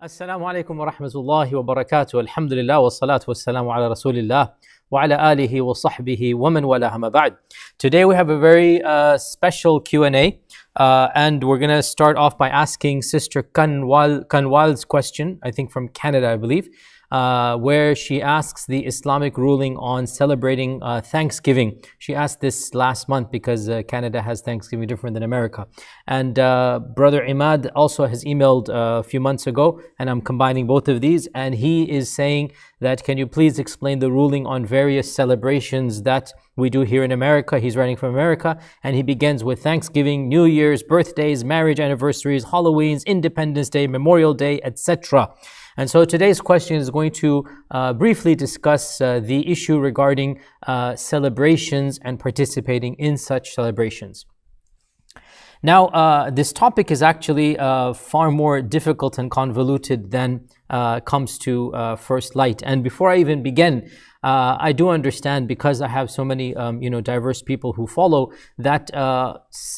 Assalamu alaikum wa rahmatullahi wa barakatuh. Alhamdulillah wa salatu wa salamu ala rasulillah wa ala alihi wa sahbihi wa man walaha ma ba'd. Today we have a very special Q&A and we're going to start off by asking Sister Kanwal's question, I think from Canada, I believe, where she asks the Islamic ruling on celebrating Thanksgiving. She asked this last month because Canada has Thanksgiving different than America. And Brother Imad also has emailed a few months ago, and I'm combining both of these, and he is saying that, can you please explain the ruling on various celebrations that we do here in America? He's writing from America, and he begins with Thanksgiving, New Year's, birthdays, marriage anniversaries, Halloweens, Independence Day, Memorial Day, etc. And so today's question is going to briefly discuss the issue regarding celebrations and participating in such celebrations. Now, this topic is actually far more difficult and convoluted than comes to first light. And before I even begin, I do understand, because I have so many diverse people who follow, that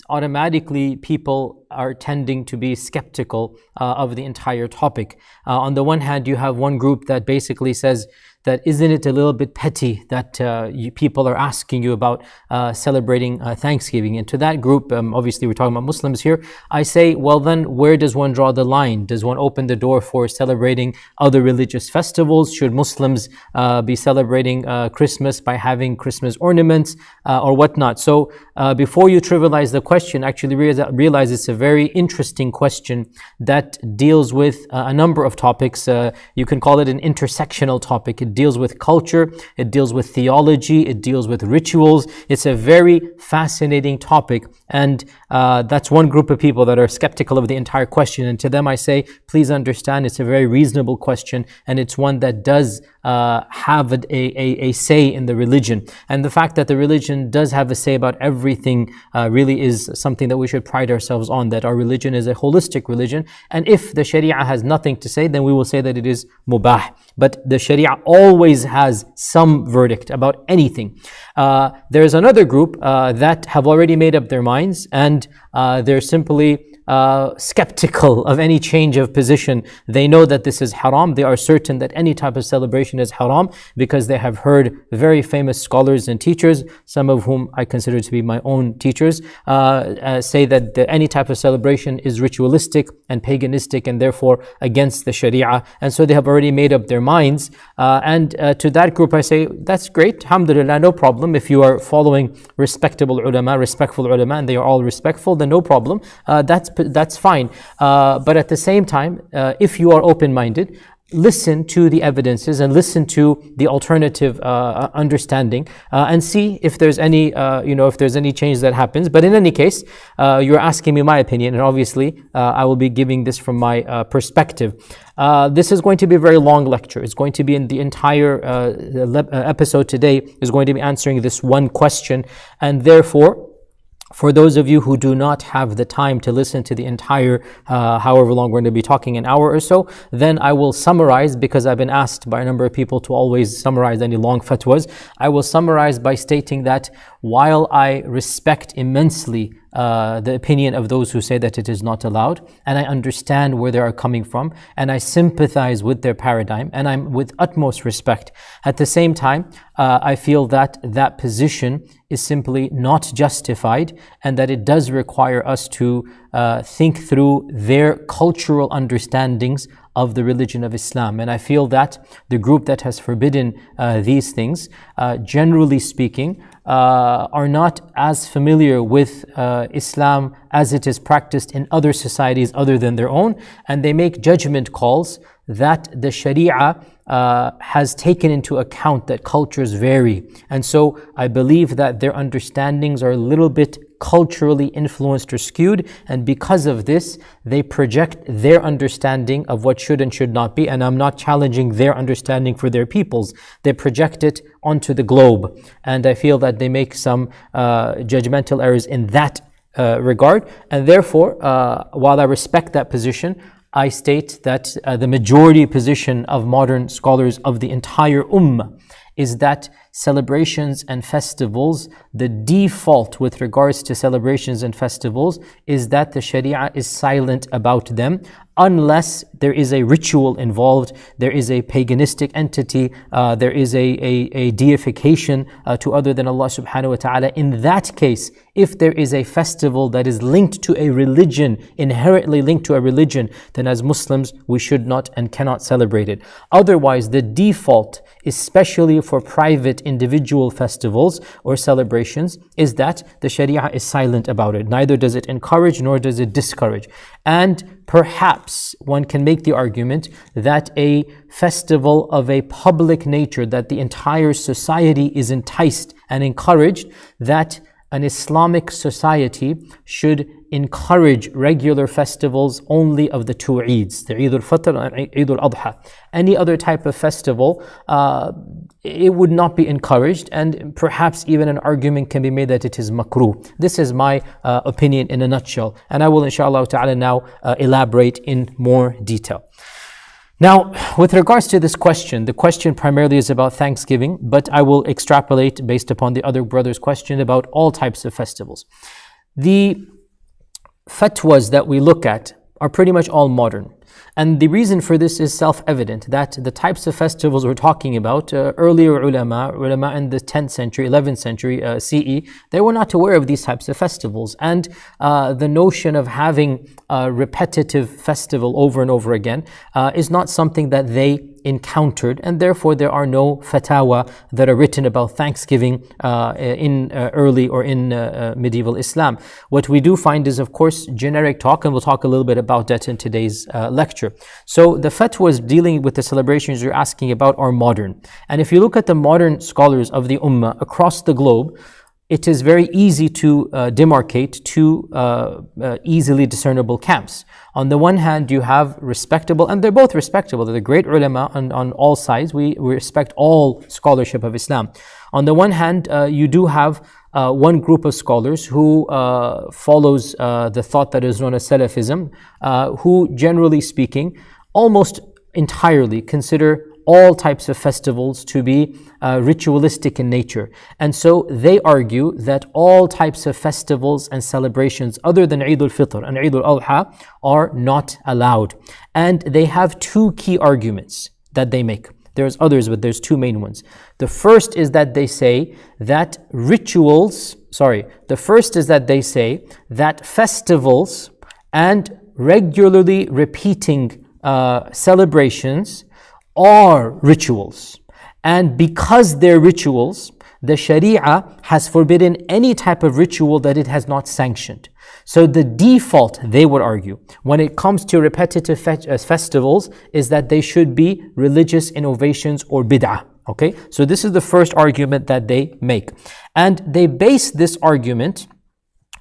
automatically people are tending to be skeptical of the entire topic. On the one hand, you have one group that basically says that, isn't it a little bit petty that people are asking you about celebrating Thanksgiving? And to that group, obviously we're talking about Muslims here, I say, well then, where does one draw the line? Does one open the door for celebrating other religious festivals? Should Muslims be celebrating Christmas by having Christmas ornaments or whatnot? So before you trivialize the question, actually realize it's a very interesting question that deals with a number of topics. You can call it an intersectional topic. It deals with culture, it deals with theology, it deals with rituals. It's a very fascinating topic, and that's one group of people that are skeptical of the entire question. And to them I say, please understand, it's a very reasonable question, and it's one that does have a say in the religion. And the fact that the religion does have a say about everything really is something that we should pride ourselves on, that our religion is a holistic religion. And if the Sharia has nothing to say, then we will say that it is mubah. But the Sharia always has some verdict about anything. There's another group that have already made up their minds, and they're simply skeptical of any change of position. They know that this is haram. They are certain that any type of celebration is haram, because they have heard very famous scholars and teachers, some of whom I consider to be my own teachers, say that any type of celebration is ritualistic and paganistic and therefore against the Sharia. And so they have already made up their minds. And to that group I say, that's great, alhamdulillah, no problem. If you are following respectable ulama, respectful ulama, and they are all respectful, then no problem. That's fine. But at the same time, if you are open-minded, listen to the evidences and listen to the alternative understanding and see if there's any if there's any change that happens. But in any case, you're asking me my opinion, and obviously I will be giving this from my perspective. This is going to be a very long lecture. It's going to be in the entire episode today is going to be answering this one question, and therefore, for those of you who do not have the time to listen to the entire, however long we're going to be talking, an hour or so, then I will summarize, because I've been asked by a number of people to always summarize any long fatwas. I will summarize by stating that while I respect immensely the opinion of those who say that it is not allowed, and I understand where they are coming from, and I sympathize with their paradigm, and I'm with utmost respect. At the same time, I feel that that position is simply not justified, and that it does require us to think through their cultural understandings of the religion of Islam. And I feel that the group that has forbidden these things, generally speaking, are not as familiar with Islam as it is practiced in other societies other than their own, and they make judgment calls that the Sharia has taken into account that cultures vary. And so I believe that their understandings are a little bit culturally influenced or skewed, and because of this, they project their understanding of what should and should not be. And I'm not challenging their understanding for their peoples. They project it onto the globe. And I feel that they make some judgmental errors in that regard. And therefore, while I respect that position, I state that the majority position of modern scholars of the entire ummah is that celebrations and festivals, the default with regards to celebrations and festivals is that the Sharia is silent about them. unless there is a ritual involved, there is a paganistic entity, there is a deification to other than Allah subhanahu wa ta'ala. In that case, if there is a festival that is linked to a religion, inherently linked to a religion, then as Muslims we should not and cannot celebrate it. Otherwise, the default, especially for private individual festivals or celebrations, is that the Sharia is silent about it. Neither does it encourage nor does it discourage. And perhaps one can make the argument that a festival of a public nature, that the entire society is enticed and encouraged, that an Islamic society should encourage regular festivals only of the two Eids, the Eid al-Fitr and Eid al-Adha. Any other type of festival, it would not be encouraged, and perhaps even an argument can be made that it is makruh. This is my opinion in a nutshell, and I will inshallah ta'ala now elaborate in more detail. Now, with regards to this question, the question primarily is about Thanksgiving, but I will extrapolate based upon the other brother's question about all types of festivals. The fatwas that we look at are pretty much all modern. And the reason for this is self-evident, that the types of festivals we're talking about, earlier ulama in the 10th century, 11th century CE, they were not aware of these types of festivals. And the notion of having a repetitive festival over and over again is not something that they encountered, and therefore there are no fatawa that are written about Thanksgiving in early or in medieval Islam. What we do find is, of course, generic talk, and we'll talk a little bit about that in today's lecture. So the fatwas dealing with the celebrations you're asking about are modern. And if you look at the modern scholars of the Ummah across the globe, it is very easy to demarcate two easily discernible camps. On the one hand, you have respectable, and they're both respectable, they're the great ulama on all sides. We respect all scholarship of Islam. On the one hand, you do have one group of scholars who follows the thought that is known as Salafism, who generally speaking, almost entirely consider all types of festivals to be ritualistic in nature. And so they argue that all types of festivals and celebrations other than Eid al-Fitr and Eid al-Adha are not allowed. And they have two key arguments that they make. There's others, but there's two main ones. The first is that they say that festivals and regularly repeating celebrations are rituals. And because they're rituals, the Sharia has forbidden any type of ritual that it has not sanctioned. So the default, they would argue, when it comes to repetitive festivals, is that they should be religious innovations or bid'ah. Okay, so this is the first argument that they make. And they base this argument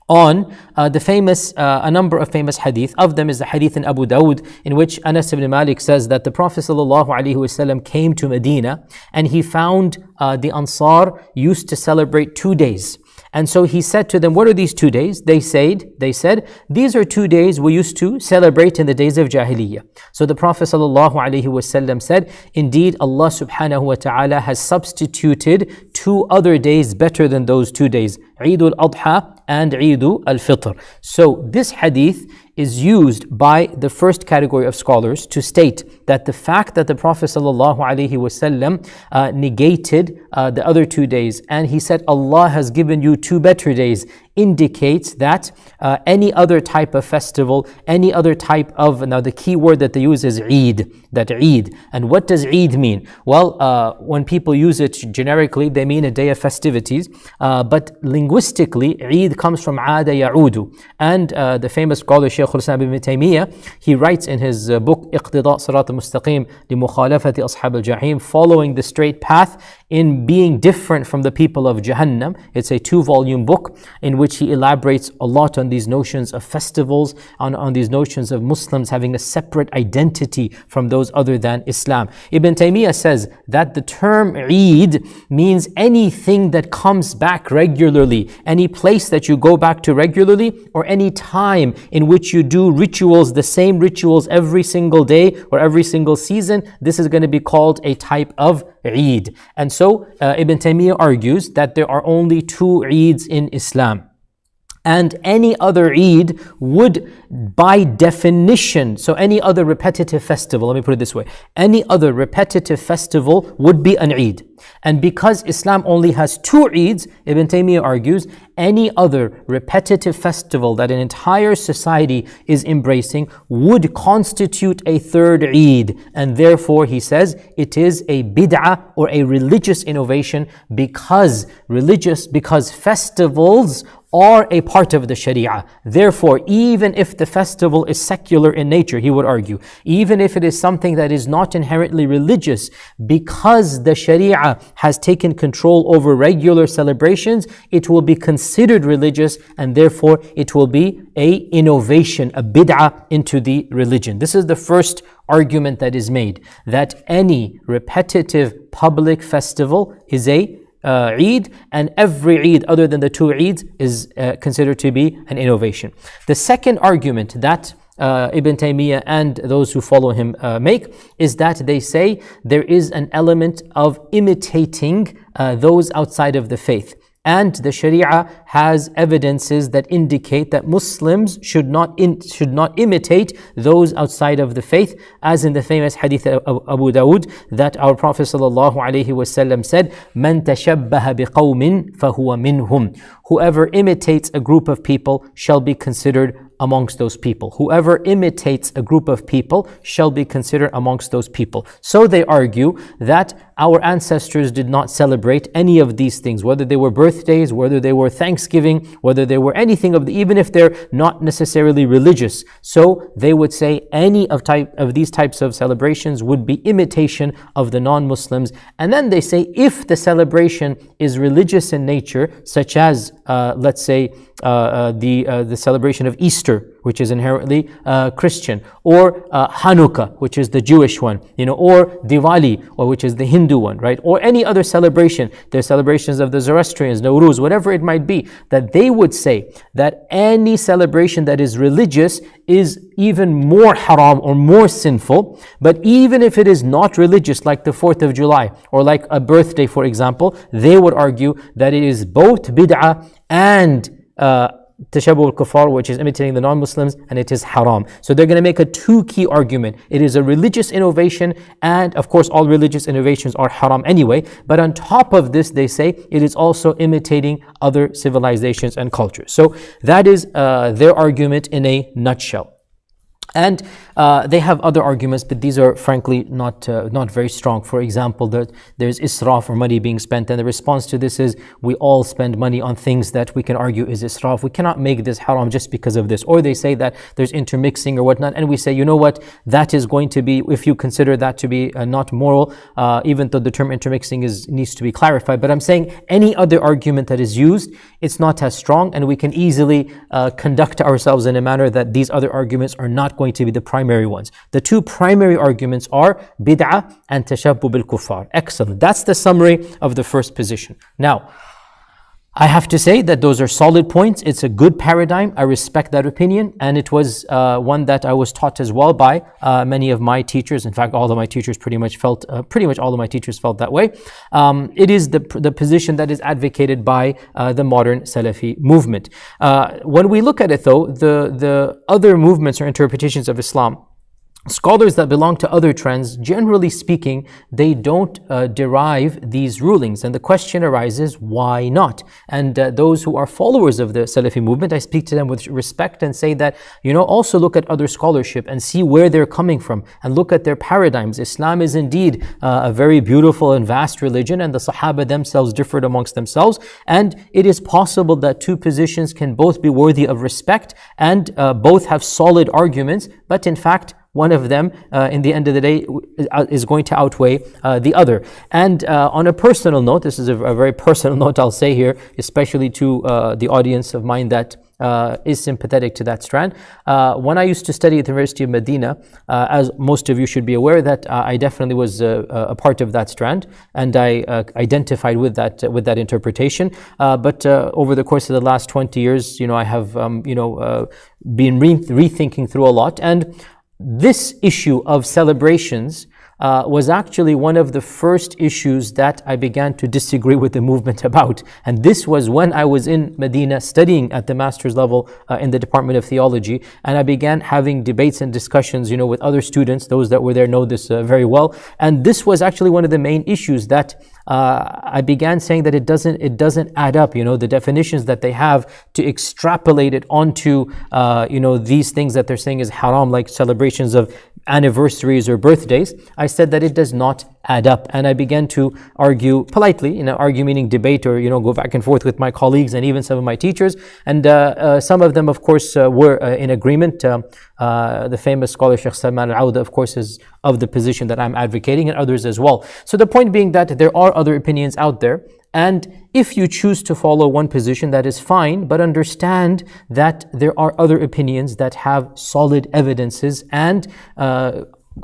on a number of famous hadith. Of them is the hadith in Abu Dawud, in which Anas ibn Malik says that the Prophet ﷺ came to Medina and he found the Ansar used to celebrate 2 days. And so he said to them, what are these 2 days? They said, these are 2 days we used to celebrate in the days of Jahiliyyah. So the Prophet ﷺ said, indeed Allah subhanahu wa ta'ala has substituted 2 other days better than those 2 days, Eid al-Adha and Eid al-Fitr. So this hadith is used by the first category of scholars to state that the fact that the Prophet ﷺ negated the other 2 days and he said Allah has given you 2 better days indicates that any other type of festival, any other type of, now the key word that they use is Eid, that Eid. And what does Eid mean? Well, when people use it generically, they mean a day of festivities, but linguistically, Eid comes from Aada Ya'udu. And the famous scholar Shaykh Ibn Taymiyyah, he writes in his book Iqtida Sirat al-Mustaqim li-Mukhalafati Ashab al-Jahim, following the straight path in being different from the people of Jahannam. It's a 2-volume book in which he elaborates a lot on these notions of festivals, on these notions of Muslims having a separate identity from those other than Islam. Ibn Taymiyyah says that the term Eid means anything that comes back regularly, any place that you go back to regularly, or any time in which you do rituals, the same rituals every single day or every single season. This is going to be called a type of Eid. And so Ibn Taymiyyah argues that there are only 2 Eids in Islam. And any other Eid would, by definition, so any other repetitive festival, let me put it this way, any other repetitive festival would be an Eid. And because Islam only has two Eids, Ibn Taymiyyah argues, any other repetitive festival that an entire society is embracing would constitute a third Eid. And therefore, he says, it is a bid'ah or a religious innovation because festivals are a part of the Sharia. Therefore, even if the festival is secular in nature, he would argue, even if it is something that is not inherently religious, because the Sharia has taken control over regular celebrations, it will be considered religious, and therefore it will be a innovation, a bid'ah into the religion. This is the first argument that is made, that any repetitive public festival is a Eid, and every Eid other than the two Eids is considered to be an innovation. The second argument that Ibn Taymiyyah and those who follow him make is that they say there is an element of imitating those outside of the faith. And the Sharia has evidences that indicate that Muslims should not imitate those outside of the faith, as in the famous Hadith of Abu Dawood that our Prophet ﷺ said, "Man tashabbaha biqawmin fahuwa minhum." Whoever imitates a group of people shall be considered amongst those people. Whoever imitates a group of people shall be considered amongst those people. So they argue that our ancestors did not celebrate any of these things, whether they were birthdays, whether they were Thanksgiving, whether they were anything even if they're not necessarily religious. So they would say any of these types of celebrations would be imitation of the non-Muslims. And then they say if the celebration is religious in nature, such as let's say the celebration of Easter, which is inherently Christian, or Hanukkah, which is the Jewish one, or Diwali, or which is the Hindu one, right? Or any other celebration, their celebrations of the Zoroastrians, Nowruz, whatever it might be, that they would say that any celebration that is religious is even more haram or more sinful. But even if it is not religious, like the 4th of July, or like a birthday, for example, they would argue that it is both bid'ah and tashabbuh al-kuffar, which is imitating the non-Muslims, and it is haram. So they're going to make a two key argument. It is a religious innovation, and of course all religious innovations are haram anyway, but on top of this they say it is also imitating other civilizations and cultures. So that is their argument in a nutshell. And they have other arguments, but these are frankly not very strong. For example, that there's israf or money being spent, and the response to this is we all spend money on things that we can argue is israf. We cannot make this haram just because of this. Or they say that there's intermixing or whatnot, and we say, you know what, that is going to be, if you consider that to be not moral, even though the term intermixing needs to be clarified. But I'm saying any other argument that is used, it's not as strong, and we can easily conduct ourselves in a manner that these other arguments are not going to be the primary ones. The two primary arguments are bid'ah and tashabbuh bil kuffar. Excellent. That's the summary of the first position. Now, I have to say that those are solid points. It's a good paradigm. I respect that opinion, and it was one that I was taught as well by many of my teachers. In fact, all of my teachers pretty much all of my teachers felt that way. It is the position that is advocated by the modern Salafi movement. When we look at it though, the other movements or interpretations of Islam, scholars that belong to other trends, generally speaking, they don't derive these rulings. And the question arises, why not? And those who are followers of the Salafi movement, I speak to them with respect and say that, also look at other scholarship and see where they're coming from and look at their paradigms. Islam is indeed a very beautiful and vast religion, and the Sahaba themselves differed amongst themselves. And it is possible that two positions can both be worthy of respect and both have solid arguments, but in fact, one of them, in the end of the day, is going to outweigh the other. And on a personal note, this is a very personal note I'll say here, especially to the audience of mine that is sympathetic to that strand. When I used to study at the University of Medina, as most of you should be aware, that I definitely was a part of that strand, and I identified with that interpretation. But over the course of the last 20 years, I have been rethinking through a lot, and this issue of celebrations was actually one of the first issues that I began to disagree with the movement about. And this was when I was in Medina studying at the master's level in the Department of Theology. And I began having debates and discussions, with other students. Those that were there know this very well. And this was actually one of the main issues that I began saying that it doesn't add up. The definitions that they have to extrapolate it onto, these things that they're saying is haram, like celebrations of anniversaries or birthdays. I said that it does not add up, and I began to argue politely, argue meaning debate or go back and forth with my colleagues and even some of my teachers, and some of them of course were in agreement. The famous scholar Shaykh Salman al-Awda of course is of the position that I'm advocating, and others as well. So the point being that there are other opinions out there, and if you choose to follow one position, that is fine, but understand that there are other opinions that have solid evidences and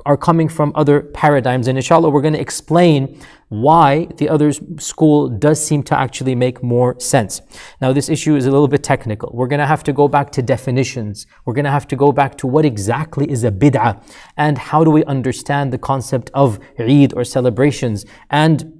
are coming from other paradigms. And inshallah, we're going to explain why the other school does seem to actually make more sense. Now, this issue is a little bit technical. We're going to have to go back to definitions. We're going to have to go back to what exactly is a bid'ah, and how do we understand the concept of Eid or celebrations, and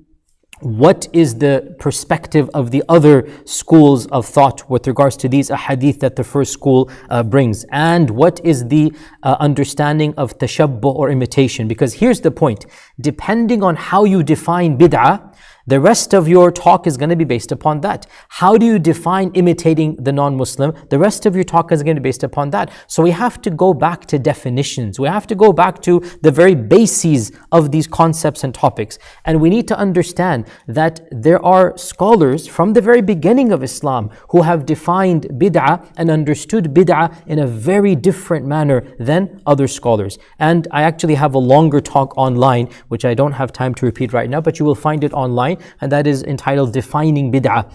what is the perspective of the other schools of thought with regards to these ahadith that the first school brings, and what is the understanding of tashabbuh or imitation. Because here's the point: depending on how you define bid'ah, the rest of your talk is going to be based upon that. How do you define imitating the non-Muslim? The rest of your talk is going to be based upon that. So we have to go back to definitions. We have to go back to the very bases of these concepts and topics. And we need to understand that there are scholars from the very beginning of Islam who have defined bid'ah and understood bid'ah in a very different manner than other scholars. And I actually have a longer talk online, which I don't have time to repeat right now, but you will find it online. And that is entitled Defining Bid'ah.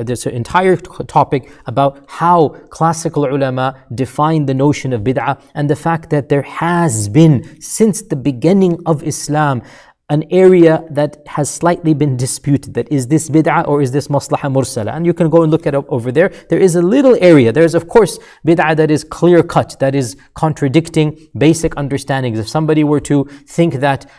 There's an entire topic about how classical ulama define the notion of bid'ah, and the fact that there has been, since the beginning of Islam, an area that has slightly been disputed. That is this bid'ah or is this maslaha mursala? And you can go and look it up over there. There is a little area. There's of course bid'ah that is clear cut, that is contradicting basic understandings. If somebody were to think that,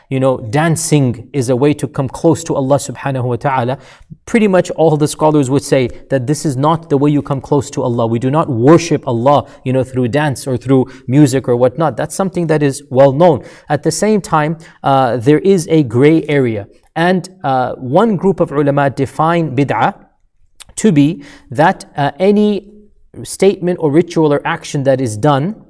dancing is a way to come close to Allah subhanahu wa ta'ala, pretty much all the scholars would say that this is not the way you come close to Allah. We do not worship Allah, through dance or through music or whatnot. That's something that is well known. At the same time, there is a gray area. And one group of ulama define bid'ah to be that any statement or ritual or action that is done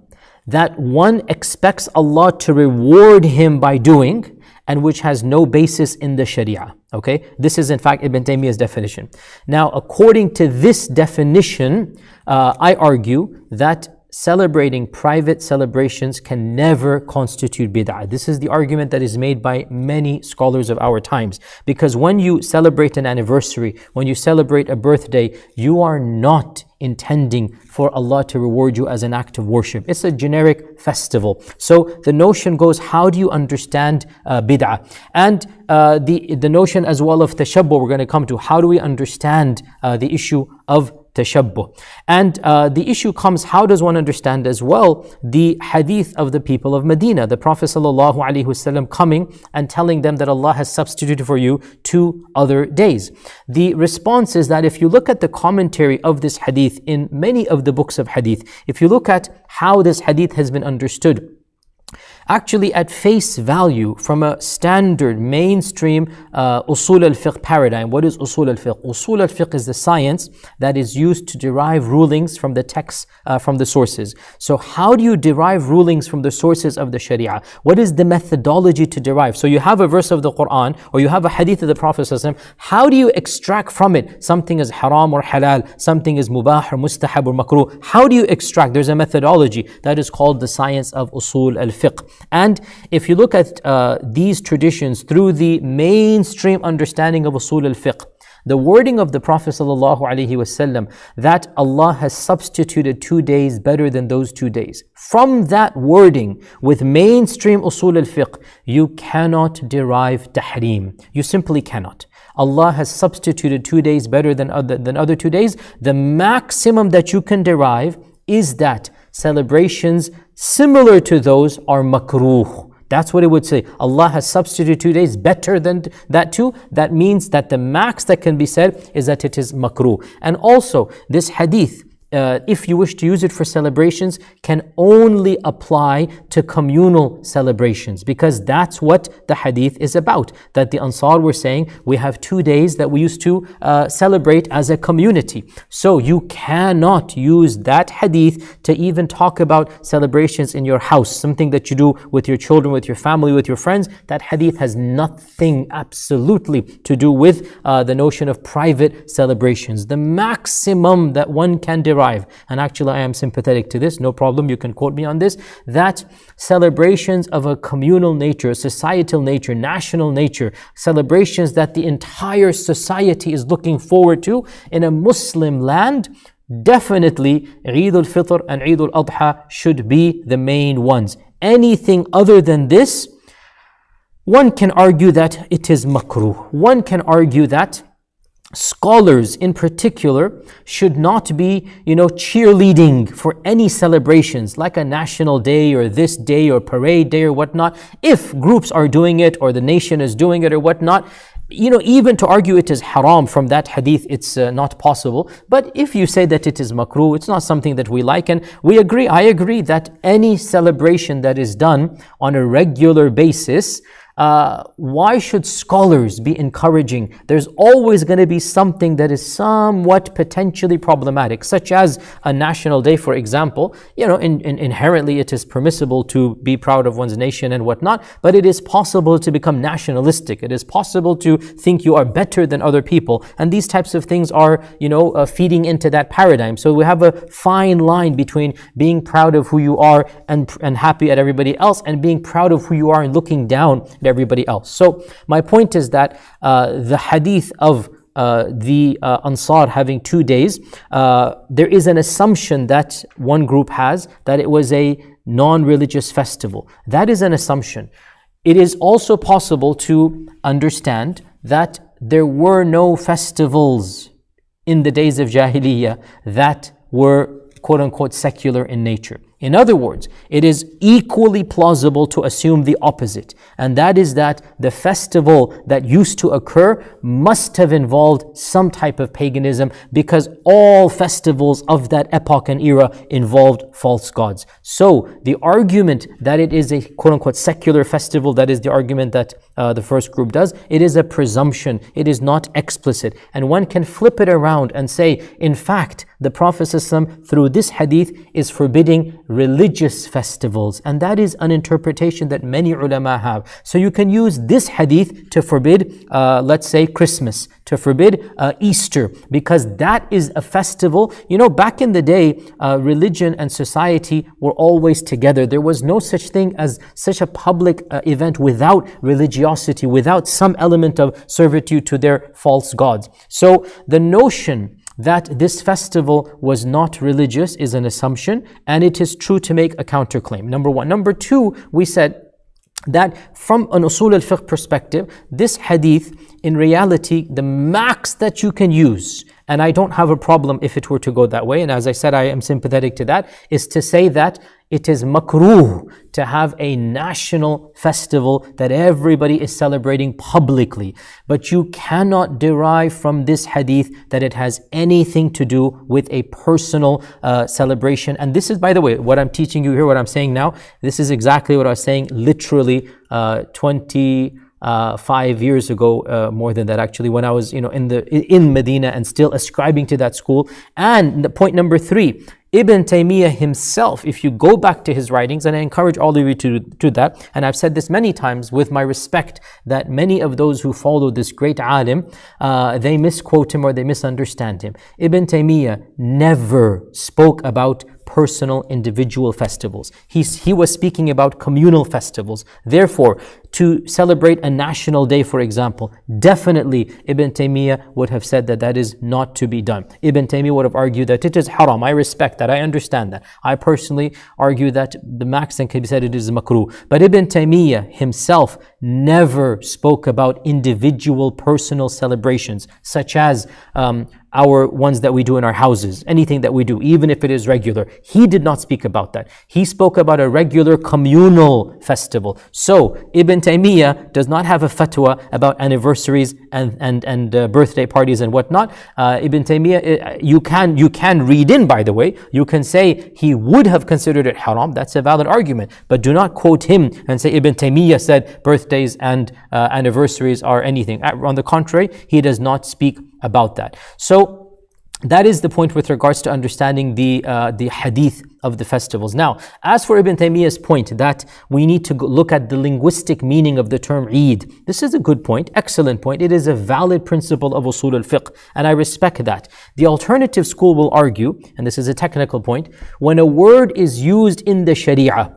that one expects Allah to reward him by doing, and which has no basis in the Sharia. Okay, this is in fact Ibn Taymiyyah's definition. Now, according to this definition, I argue that celebrating private celebrations can never constitute bid'ah. This is the argument that is made by many scholars of our times. Because when you celebrate an anniversary, when you celebrate a birthday, you are not intending for Allah to reward you as an act of worship. It's a generic festival. So the notion goes, how do you understand bid'ah? And the notion as well of tashabbuh, we're going to come to. How do we understand the issue of tashabbuh? And the issue comes, how does one understand as well the hadith of the people of Medina, the Prophet ﷺ coming and telling them that Allah has substituted for you 2 other days? The response is that if you look at the commentary of this hadith in many of the books of hadith, if you look at how this hadith has been understood, actually at face value, from a standard mainstream usul al-fiqh paradigm. What is usul al-fiqh? Usul al-fiqh is the science that is used to derive rulings from the texts, from the sources. So how do you derive rulings from the sources of the Sharia? What is the methodology to derive? So you have a verse of the Quran or you have a hadith of the Prophet ﷺ. How do you extract from it something is haram or halal, something is mubah or mustahab or makruh? How do you extract? There's a methodology that is called the science of usul al-fiqh. And if you look at these traditions through the mainstream understanding of usul al-fiqh, the wording of the Prophet ﷺ that Allah has substituted 2 days better than those 2 days, from that wording with mainstream usul al-fiqh, you cannot derive tahreem. You simply cannot. Allah has substituted 2 days better than other 2 days. The maximum that you can derive is that celebrations similar to those are makruh. That's what it would say. Allah has substituted 2 days better than that too. That means that the max that can be said is that it is makruh. And also, this hadith, if you wish to use it for celebrations, can only apply to communal celebrations, because that's what the hadith is about. That the Ansar were saying, we have 2 days that we used to celebrate as a community. So you cannot use that hadith to even talk about celebrations in your house, something that you do with your children, with your family, with your friends. That hadith has nothing absolutely to do with the notion of private celebrations. The maximum that one can derive, and actually I am sympathetic to this, no problem, you can quote me on this, that celebrations of a communal nature, societal nature, national nature, celebrations that the entire society is looking forward to in a Muslim land, definitely Eid al-Fitr and Eid al-Adha should be the main ones. Anything other than this, one can argue that it is makruh. One can argue that scholars in particular should not be, cheerleading for any celebrations like a national day or this day or parade day or whatnot. If groups are doing it or the nation is doing it or whatnot, even to argue it is haram from that hadith, it's not possible. But if you say that it is makruh, it's not something that we like. And I agree that any celebration that is done on a regular basis, why should scholars be encouraging? There's always going to be something that is somewhat potentially problematic, such as a national day, for example. Inherently it is permissible to be proud of one's nation and whatnot, but it is possible to become nationalistic. It is possible to think you are better than other people, and these types of things are, feeding into that paradigm. So we have a fine line between being proud of who you are and happy at everybody else, and being proud of who you are and looking down at everybody else. So my point is that the hadith of the Ansar having 2 days, there is an assumption that one group has that it was a non-religious festival. That is an assumption. It is also possible to understand that there were no festivals in the days of Jahiliyyah that were quote-unquote secular in nature. In other words, it is equally plausible to assume the opposite, and that is that the festival that used to occur must have involved some type of paganism, because all festivals of that epoch and era involved false gods. So the argument that it is a quote-unquote secular festival, that is the argument that the first group does, it is a presumption, it is not explicit. And one can flip it around and say, in fact, the Prophet ﷺ through this hadith is forbidding religious festivals, and that is an interpretation that many ulama have. So you can use this hadith to forbid, let's say, Christmas, to forbid Easter, because that is a festival. Back in the day, religion and society were always together. There was no such thing as such a public event without religiosity, without some element of servitude to their false gods. So the notion that this festival was not religious is an assumption, and it is true to make a counterclaim. Number one. Number two, we said that from an usul al-fiqh perspective, this hadith, in reality, the max that you can use, and I don't have a problem if it were to go that way, and as I said, I am sympathetic to that, is to say that it is makruh to have a national festival that everybody is celebrating publicly. But you cannot derive from this hadith that it has anything to do with a personal celebration. And this is, by the way, what I'm teaching you here, what I'm saying now, this is exactly what I was saying literally 25 years ago, more than that actually, when I was in Medina and still ascribing to that school. And the point number three, Ibn Taymiyyah himself, if you go back to his writings, and I encourage all of you to do that, and I've said this many times with my respect that many of those who follow this great alim, they misquote him or they misunderstand him. Ibn Taymiyyah never spoke about personal individual festivals. He was speaking about communal festivals. Therefore, to celebrate a national day, for example, definitely Ibn Taymiyyah would have said that that is not to be done. Ibn Taymiyyah would have argued that it is haram. I respect that. I understand that. I personally argue that the maximum can be said it is makruh. But Ibn Taymiyyah himself never spoke about individual personal celebrations, such as our ones that we do in our houses, anything that we do, even if it is regular. He did not speak about that. He spoke about a regular communal festival. So Ibn Taymiyyah does not have a fatwa about anniversaries and birthday parties and whatnot. Ibn Taymiyyah, you can read in, by the way, you can say he would have considered it haram. That's a valid argument. But do not quote him and say Ibn Taymiyyah said birthdays and anniversaries are anything. On the contrary, he does not speak about that. So that is the point with regards to understanding the hadith of the festivals. Now, as for Ibn Taymiyyah's point that we need to look at the linguistic meaning of the term Eid, this is a good point, excellent point. It is a valid principle of usul al-fiqh, and I respect that. The alternative school will argue, and this is a technical point, when a word is used in the Sharia,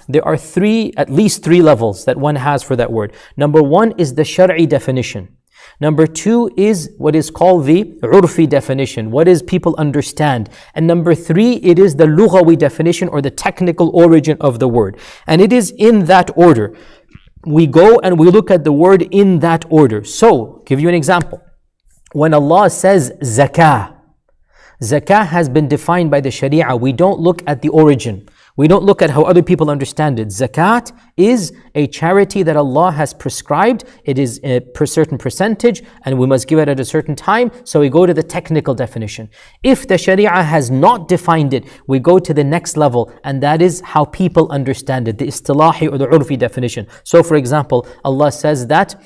there are at least three levels that one has for that word. Number one is the Shar'i definition. Number two is what is called the urfi definition, what is people understand. And number three, it is the lughawi definition or the technical origin of the word. And it is in that order. We go and we look at the word in that order. So, give you an example. When Allah says zakah, zakah has been defined by the Sharia. We don't look at the origin. We don't look at how other people understand it. Zakat is a charity that Allah has prescribed. It is a certain percentage and we must give it at a certain time. So we go to the technical definition. If the Sharia has not defined it, we go to the next level, and that is how people understand it, the istilahi or the urfi definition. So for example, Allah says that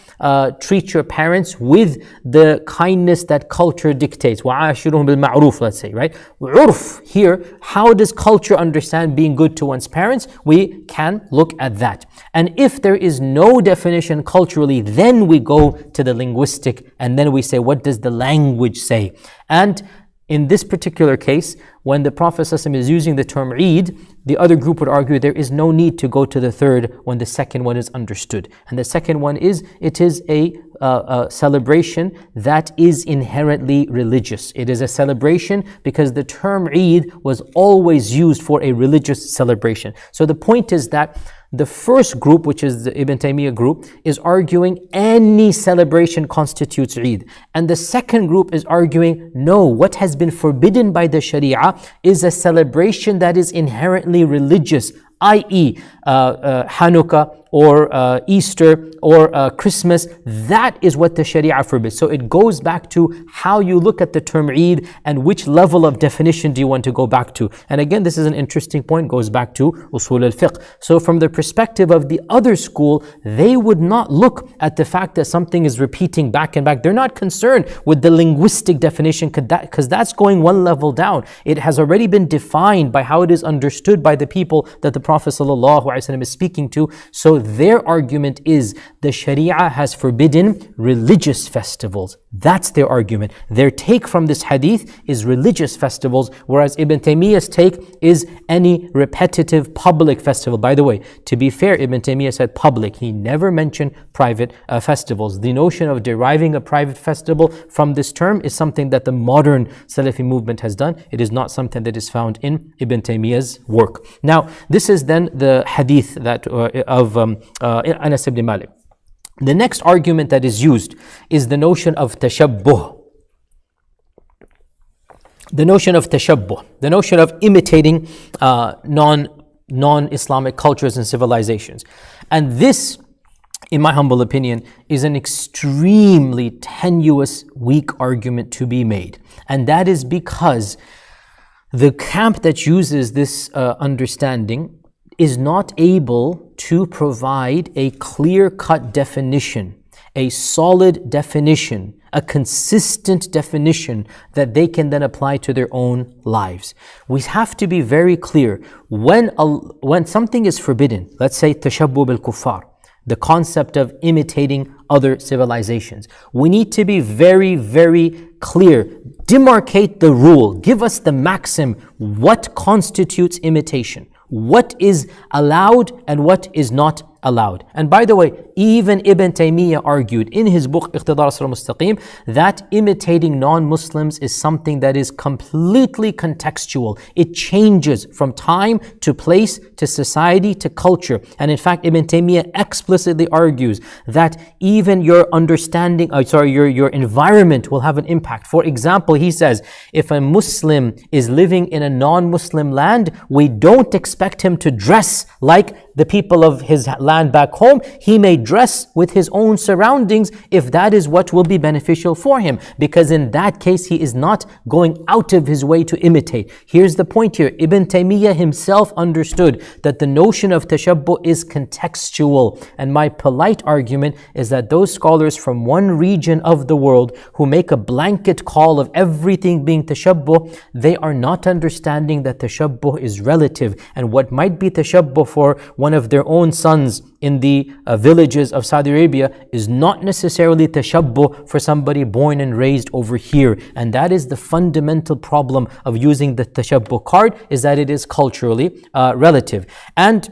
treat your parents with the kindness that culture dictates. وَعَاشِرُهُمْ بِالْمَعْرُوفِ, let's say, right? Urf here, how does culture understand being good to one's parents? We can look at that. And if there is no definition culturally, then we go to the linguistic and then we say, what does the language say? And in this particular case, when the Prophet ﷺ is using the term Eid, the other group would argue there is no need to go to the third when the second one is understood. And the second one is, it is a celebration that is inherently religious. It is a celebration because the term Eid was always used for a religious celebration. So the point is that the first group, which is the Ibn Taymiyyah group, is arguing any celebration constitutes Eid. And the second group is arguing, no, what has been forbidden by the Sharia is a celebration that is inherently religious, i.e. Hanukkah or Easter or Christmas. That is what the Sharia forbids. So it goes back to how you look at the term Eid and which level of definition do you want to go back to. And again, this is an interesting point, goes back to usul al-fiqh. So from the perspective of the other school, they would not look at the fact that something is repeating back and back. They're not concerned with the linguistic definition because that's going one level down. It has already been defined by how it is understood by the people that the Prophet ﷺ is speaking to. So their argument is the Sharia has forbidden religious festivals. That's their argument. Their take from this hadith is religious festivals, whereas Ibn Taymiyyah's take is any repetitive public festival. By the way, to be fair, Ibn Taymiyyah said public. He never mentioned private festivals. The notion of deriving a private festival from this term is something that the modern Salafi movement has done. It is not something that is found in Ibn Taymiyyah's work. Now, this is then the hadith that of Anas ibn Malik. The next argument that is used is the notion of tashabbuh. The notion of imitating non-Islamic cultures and civilizations. And this, in my humble opinion, is an extremely tenuous, weak argument to be made. And that is because the camp that uses this understanding is not able to provide a clear-cut definition, a solid definition, a consistent definition that they can then apply to their own lives. We have to be very clear. When something is forbidden, let's say tashabbuh bil kuffar, the concept of imitating other civilizations, we need to be very, very clear. Demarcate the rule. Give us the maxim. What constitutes imitation? What is allowed and what is not allowed. And by the way, even Ibn Taymiyyah argued in his book Iqtida as-Sirat al-Mustaqim that imitating non-Muslims is something that is completely contextual. It changes from time to place to society to culture. And in fact, Ibn Taymiyyah explicitly argues that even your understanding, your environment will have an impact. For example, he says, if a Muslim is living in a non-Muslim land, we don't expect him to dress like the people of his land back home. He may dress with his own surroundings if that is what will be beneficial for him, because in that case he is not going out of his way to imitate. Here's the point here. Ibn Taymiyyah himself understood that the notion of tashabbuh is contextual, and my polite argument is that those scholars from one region of the world who make a blanket call of everything being tashabbuh, they are not understanding that tashabbuh is relative, and what might be tashabbuh for one of their own sons in the villages of Saudi Arabia is not necessarily tashabbuh for somebody born and raised over here. And that is the fundamental problem of using the tashabbuh card, is that it is culturally relative. And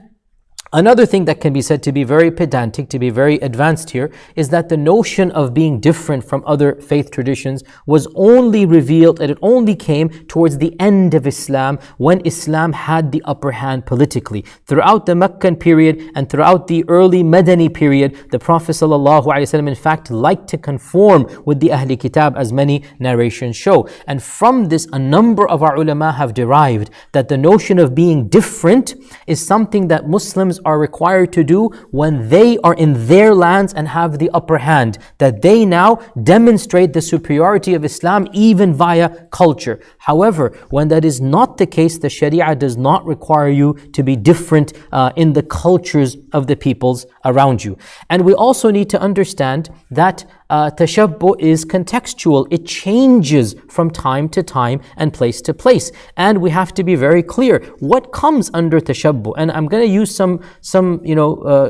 another thing that can be said to be very pedantic, to be very advanced here, is that the notion of being different from other faith traditions was only revealed, and it only came towards the end of Islam, when Islam had the upper hand politically. Throughout the Meccan period and throughout the early Madani period, the Prophet ﷺ in fact liked to conform with the Ahli Kitab, as many narrations show. And from this, a number of our ulama have derived that the notion of being different is something that Muslims are required to do when they are in their lands and have the upper hand, that they now demonstrate the superiority of Islam even via culture. However, when that is not the case, the Sharia does not require you to be different in the cultures of the peoples around you. And we also need to understand that tashabbuh is contextual. It changes from time to time and place to place. And we have to be very clear what comes under tashabbuh. And I'm going to use some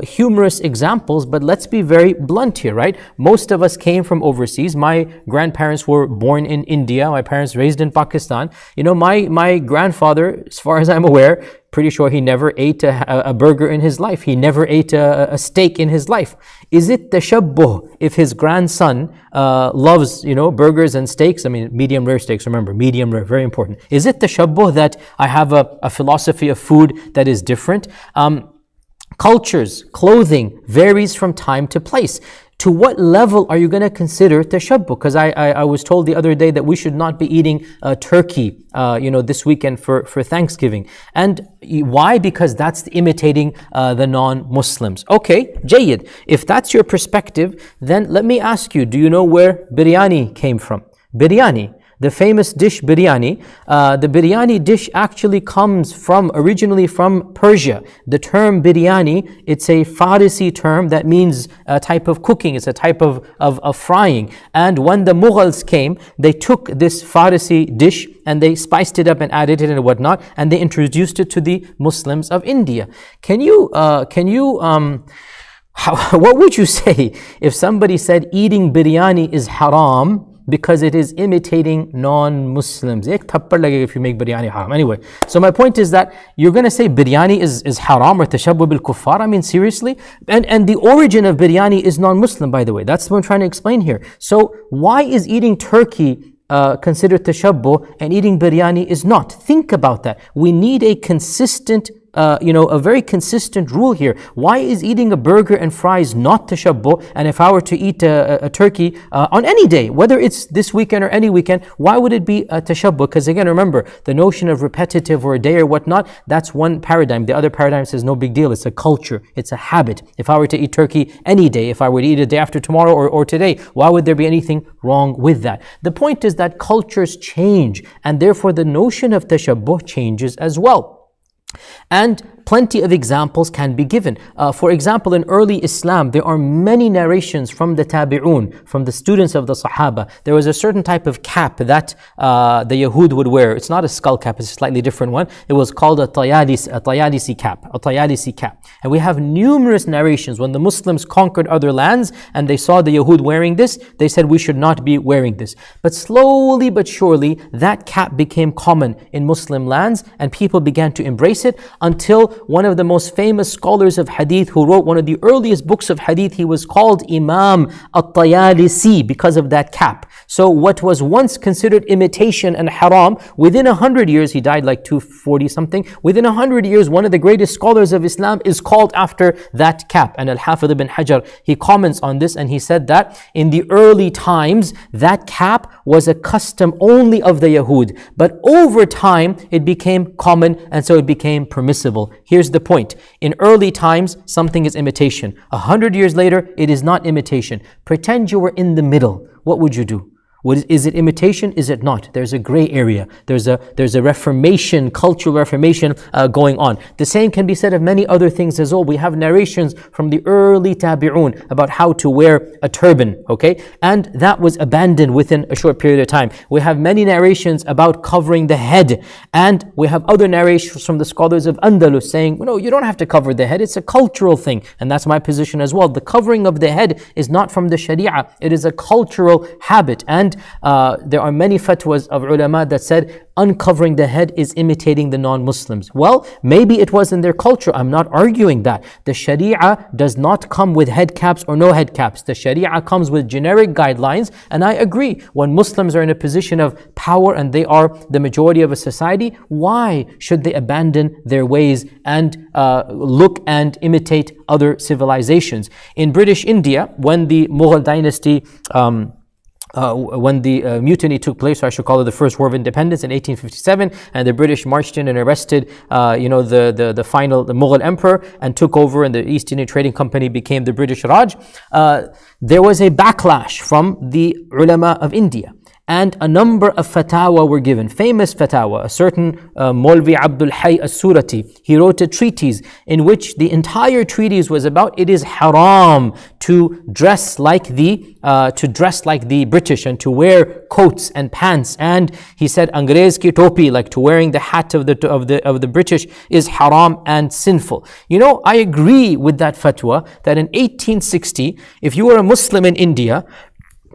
humorous examples, but let's be very blunt here, right? Most of us came from overseas. My grandparents were born in India. My parents raised in Pakistan. My grandfather, as far as I'm aware, pretty sure he never ate a burger in his life. He never ate a steak in his life. Is it tashabbuh if his grandson loves, burgers and steaks? I mean, medium rare steaks, remember, medium rare, very important. Is it tashabbuh that I have a philosophy of food that is different? Cultures, clothing varies from time to place. To what level are you going to consider tashabbuh? Because I was told the other day that we should not be eating turkey, this weekend for Thanksgiving. And why? Because that's imitating the non-Muslims. Okay, jayyid. If that's your perspective, then let me ask you, do you know where biryani came from? Biryani. The famous dish biryani, the biryani dish actually comes originally from Persia. The term biryani, it's a Farsi term that means a type of cooking, it's a type of frying. And when the Mughals came, they took this Farsi dish and they spiced it up and added it and whatnot, and they introduced it to the Muslims of India. What would you say if somebody said eating biryani is haram because it is imitating non-Muslims? Ek thappad lagega if you make biryani haram. Anyway, so my point is that you're going to say biryani is haram or tashabbuh bil kuffar? I mean, seriously? And the origin of biryani is non-Muslim, by the way. That's what I'm trying to explain here. So why is eating turkey considered tashabbuh and eating biryani is not? Think about that. We need a consistent a very consistent rule here. Why is eating a burger and fries not tashabbuh? And if I were to eat a turkey on any day, whether it's this weekend or any weekend, why would it be a tashabbuh? Because again, remember, the notion of repetitive or a day or whatnot, that's one paradigm. The other paradigm says no big deal. It's a culture. It's a habit. If I were to eat turkey any day, if I were to eat a day after tomorrow or today, why would there be anything wrong with that? The point is that cultures change, and therefore the notion of tashabbuh changes as well. And plenty of examples can be given. For example, in early Islam, there are many narrations from the tabi'un, from the students of the Sahaba. There was a certain type of cap that the Yahud would wear. It's not a skull cap, it's a slightly different one. It was called a Tayalisi cap. And we have numerous narrations when the Muslims conquered other lands and they saw the Yahud wearing this, they said we should not be wearing this. But slowly but surely that cap became common in Muslim lands and people began to embrace it until one of the most famous scholars of Hadith who wrote one of the earliest books of Hadith, he was called Imam At-Tayalisi because of that cap. So what was once considered imitation and haram, within 100 years, he died like 240 something, within 100 years, one of the greatest scholars of Islam is called after that cap. And Al-Hafidh ibn Hajar, he comments on this and he said that in the early times, that cap was a custom only of the Yahud. But over time, it became common and so it became permissible. Here's the point. In early times, something is imitation. 100 years later, it is not imitation. Pretend you were in the middle. What would you do? Is it imitation? Is it not? There's a gray area. There's a reformation, cultural reformation going on. The same can be said of many other things as well. We have narrations from the early tabi'un about how to wear a turban, okay? And that was abandoned within a short period of time. We have many narrations about covering the head. And we have other narrations from the scholars of Andalus saying, no, you don't have to cover the head. It's a cultural thing. And that's my position as well. The covering of the head is not from the Sharia. It is a cultural habit. And there are many fatwas of ulama that said uncovering the head is imitating the non-Muslims. Well, maybe it was in their culture. I'm not arguing that. The Sharia does not come with head caps or no head caps. The Sharia comes with generic guidelines. And I agree, when Muslims are in a position of power and they are the majority of a society, why should they abandon their ways and look and imitate other civilizations? In British India, when the Mughal dynasty when the mutiny took place, or I should call it the First War of Independence in 1857, and the British marched in and arrested, the Mughal emperor and took over, and the East Indian Trading Company became the British Raj. There was a backlash from the ulama of India. And a number of fatwa were given, famous fatwa. A certain Maulvi Abdul Hayy as-Surati, he wrote a treatise in which the entire treatise was about it is haram to dress like the British and to wear coats and pants. And he said Angrez ki topi, like to wearing the hat of the British, is haram and sinful. You know, I agree with that fatwa that in 1860, if you were a Muslim in India,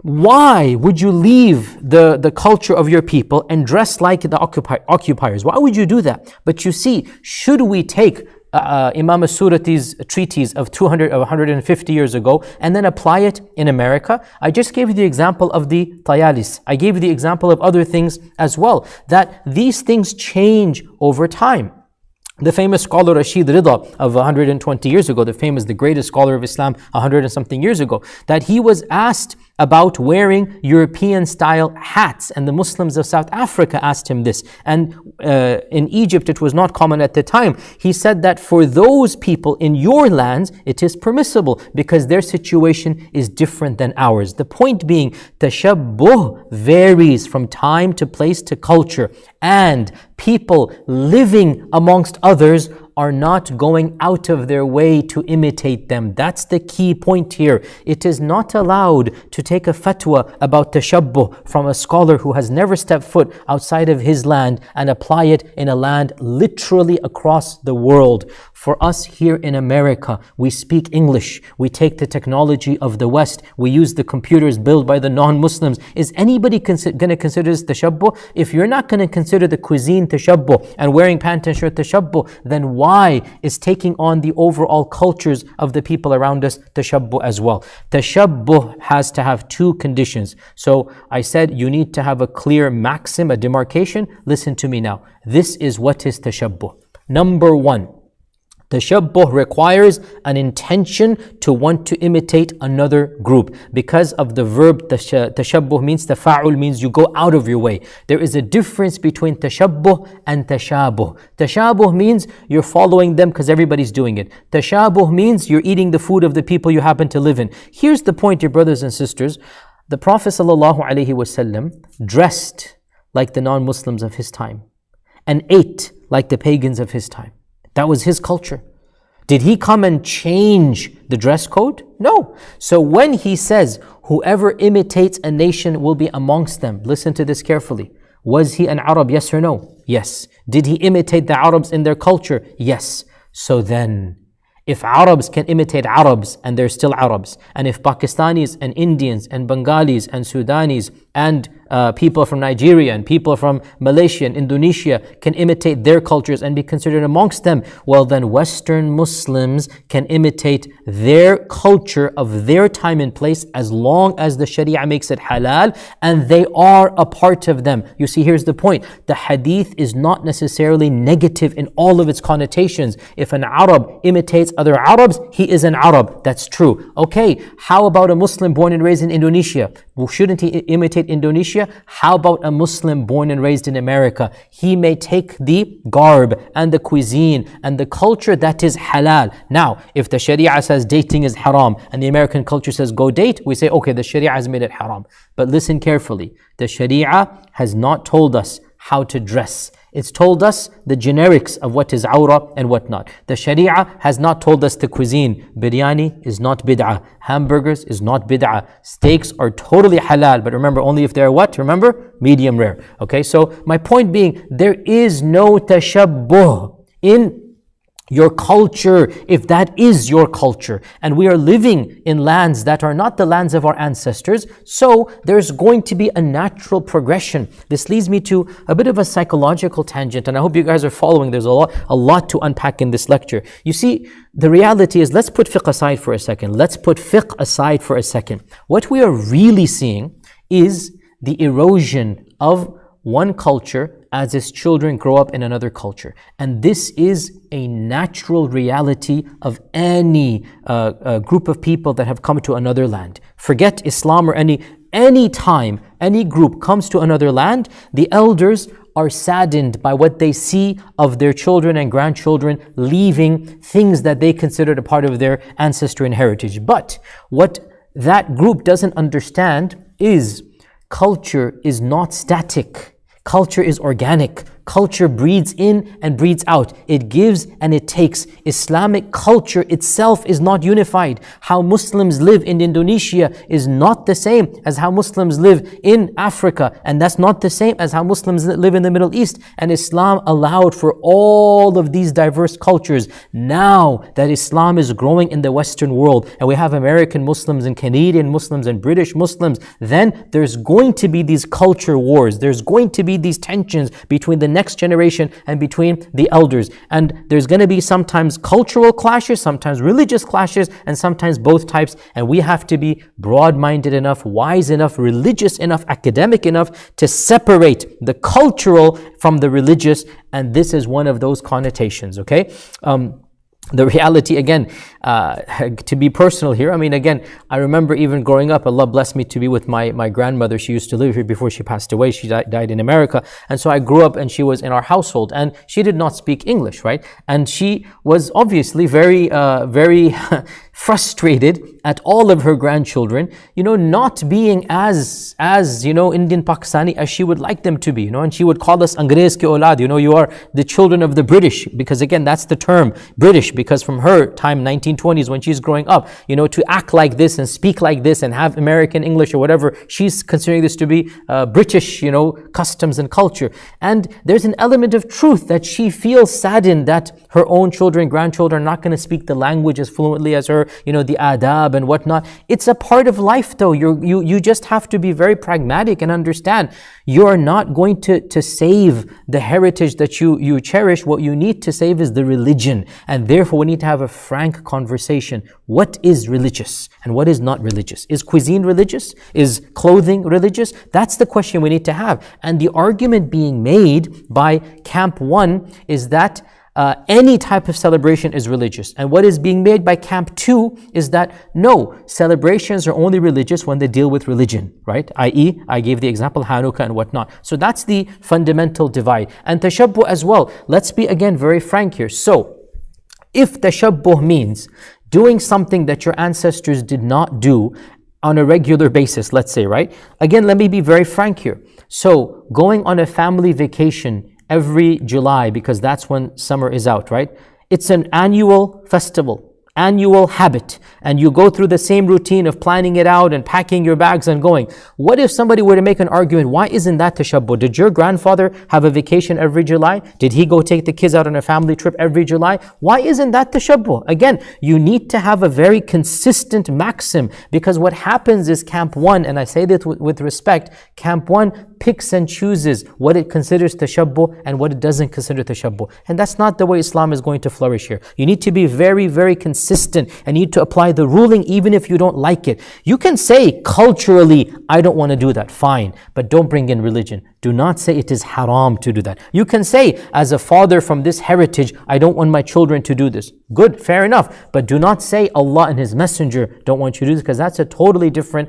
why would you leave the culture of your people and dress like the occupiers? Why would you do that? But you see, should we take Imam as-Surati's treatise of 150 years ago and then apply it in America? I just gave you the example of the Tayalis. I gave you the example of other things as well, that these things change over time. The famous scholar Rashid Rida of 120 years ago, the greatest scholar of Islam 100 and something years ago, that he was asked about wearing European style hats, and the Muslims of South Africa asked him this, and in Egypt it was not common at the time. He said that for those people in your lands it is permissible because their situation is different than ours. The point being, tashabbuh varies from time to place to culture, and people living amongst others are not going out of their way to imitate them. That's the key point here. It is not allowed to take a fatwa about tashabbuh from a scholar who has never stepped foot outside of his land and apply it in a land literally across the world. For us here in America, we speak English. We take the technology of the West. We use the computers built by the non-Muslims. Is anybody going to consider this tashabbuh? If you're not going to consider the cuisine tashabbuh and wearing pant and shirt tashabbuh, then why is taking on the overall cultures of the people around us tashabbuh as well? Tashabbuh has to have two conditions. So I said you need to have a clear maxim, a demarcation. Listen to me now. This is what is tashabbuh. Number one, tashabbuh requires an intention to want to imitate another group. Because of the verb tashabbuh means tafa'ul, means you go out of your way. There is a difference between tashabbuh and tashabuh. Tashabuh means you're following them because everybody's doing it. Tashabuh means you're eating the food of the people you happen to live in. Here's the point, dear brothers and sisters. The Prophet ﷺ dressed like the non-Muslims of his time and ate like the pagans of his time. That was his culture. Did he come and change the dress code? No. So when he says, whoever imitates a nation will be amongst them, listen to this carefully. Was he an Arab? Yes or no? Yes. Did he imitate the Arabs in their culture? Yes. So then, If Arabs can imitate Arabs and they're still Arabs, and if Pakistanis and Indians and Bengalis and Sudanis and people from Nigeria and people from Malaysia and Indonesia can imitate their cultures and be considered amongst them, well then Western Muslims can imitate their culture of their time and place as long as the Sharia makes it halal and they are a part of them. You see, here's the point. The hadith is not necessarily negative in all of its connotations. If an Arab imitates other Arabs, he is an Arab. That's true. Okay, how about a Muslim born and raised in Indonesia? Well, shouldn't he imitate Indonesia? How about a Muslim born and raised in America? He may take the garb and the cuisine and the culture that is halal. Now, if the Sharia says dating is haram and the American culture says go date, we say, okay, the Sharia has made it haram. But listen carefully. The Sharia has not told us how to dress. It's told us the generics of what is awrah and what not. The Sharia has not told us the cuisine. Biryani is not bid'ah. Hamburgers is not bid'ah. Steaks are totally halal, but remember, only if they're what? Remember? Medium rare. Okay, so my point being, there is no tashabbuh in your culture, if that is your culture. And we are living in lands that are not the lands of our ancestors, so there's going to be a natural progression. This leads me to a bit of a psychological tangent, and I hope you guys are following. There's a lot to unpack in this lecture. You see, the reality is, let's put fiqh aside for a second. What we are really seeing is the erosion of one culture as its children grow up in another culture. And this is a natural reality of any group of people that have come to another land. Forget Islam or any time any group comes to another land, the elders are saddened by what they see of their children and grandchildren leaving things that they considered a part of their ancestry and heritage. But what that group doesn't understand is culture is not static. Culture is organic. Culture breeds in and breeds out. It gives and it takes. Islamic culture itself is not unified. How Muslims live in Indonesia is not the same as how Muslims live in Africa. And that's not the same as how Muslims live in the Middle East. And Islam allowed for all of these diverse cultures. Now that Islam is growing in the Western world, and we have American Muslims and Canadian Muslims and British Muslims, then there's going to be these culture wars. There's going to be these tensions between the next generation and between the elders. And there's going to be sometimes cultural clashes, sometimes religious clashes, and sometimes both types. And we have to be broad-minded enough, wise enough, religious enough, academic enough to separate the cultural from the religious. And this is one of those connotations, okay? The reality, again, to be personal here, I remember even growing up, Allah blessed me to be with my grandmother. She used to live here before she passed away. She died in America. And so I grew up and she was in our household. And she did not speak English, right? And she was obviously very frustrated at all of her grandchildren, not being as Indian Pakistani as she would like them to be, and she would call us Angrez ke aulad, you are the children of the British, because again, that's the term, British, because from her time, 1920s, when she's growing up, to act like this and speak like this and have American English or whatever, she's considering this to be British, customs and culture. And there's an element of truth that she feels saddened that her own children, grandchildren are not going to speak the language as fluently as her, the adab and whatnot. It's a part of life though. You just have to be very pragmatic and understand you're not going to save the heritage that you cherish. What you need to save is the religion. And therefore we need to have a frank conversation. What is religious and what is not religious? Is cuisine religious? Is clothing religious? That's the question we need to have. And the argument being made by Camp 1 is that any type of celebration is religious. And what is being made by Camp 2 is that no, celebrations are only religious when they deal with religion, right? I.e., I gave the example, Hanukkah and whatnot. So that's the fundamental divide. And tashabbuh as well. Let's be again very frank here. So, if tashabbuh means doing something that your ancestors did not do on a regular basis, let's say, right? Again, let me be very frank here. So, going on a family vacation every July, because that's when summer is out, right? It's an annual festival. annual habit, and you go through the same routine of planning it out and packing your bags and going. What if somebody were to make an argument, why isn't that tashabbuh? Did your grandfather have a vacation every July? Did he go take the kids out on a family trip every July? Why isn't that tashabbuh? Again, you need to have a very consistent maxim, because what happens is Camp 1, and I say this with respect, Camp 1 picks and chooses what it considers tashabbuh and what it doesn't consider tashabbuh. And that's not the way Islam is going to flourish here. You need to be very, very consistent and need to apply the ruling even if you don't like it. You can say culturally, I don't want to do that, fine, but don't bring in religion. Do not say it is haram to do that. You can say, as a father from this heritage, I don't want my children to do this. Good, fair enough. But do not say Allah and His Messenger don't want you to do this, because that's a totally different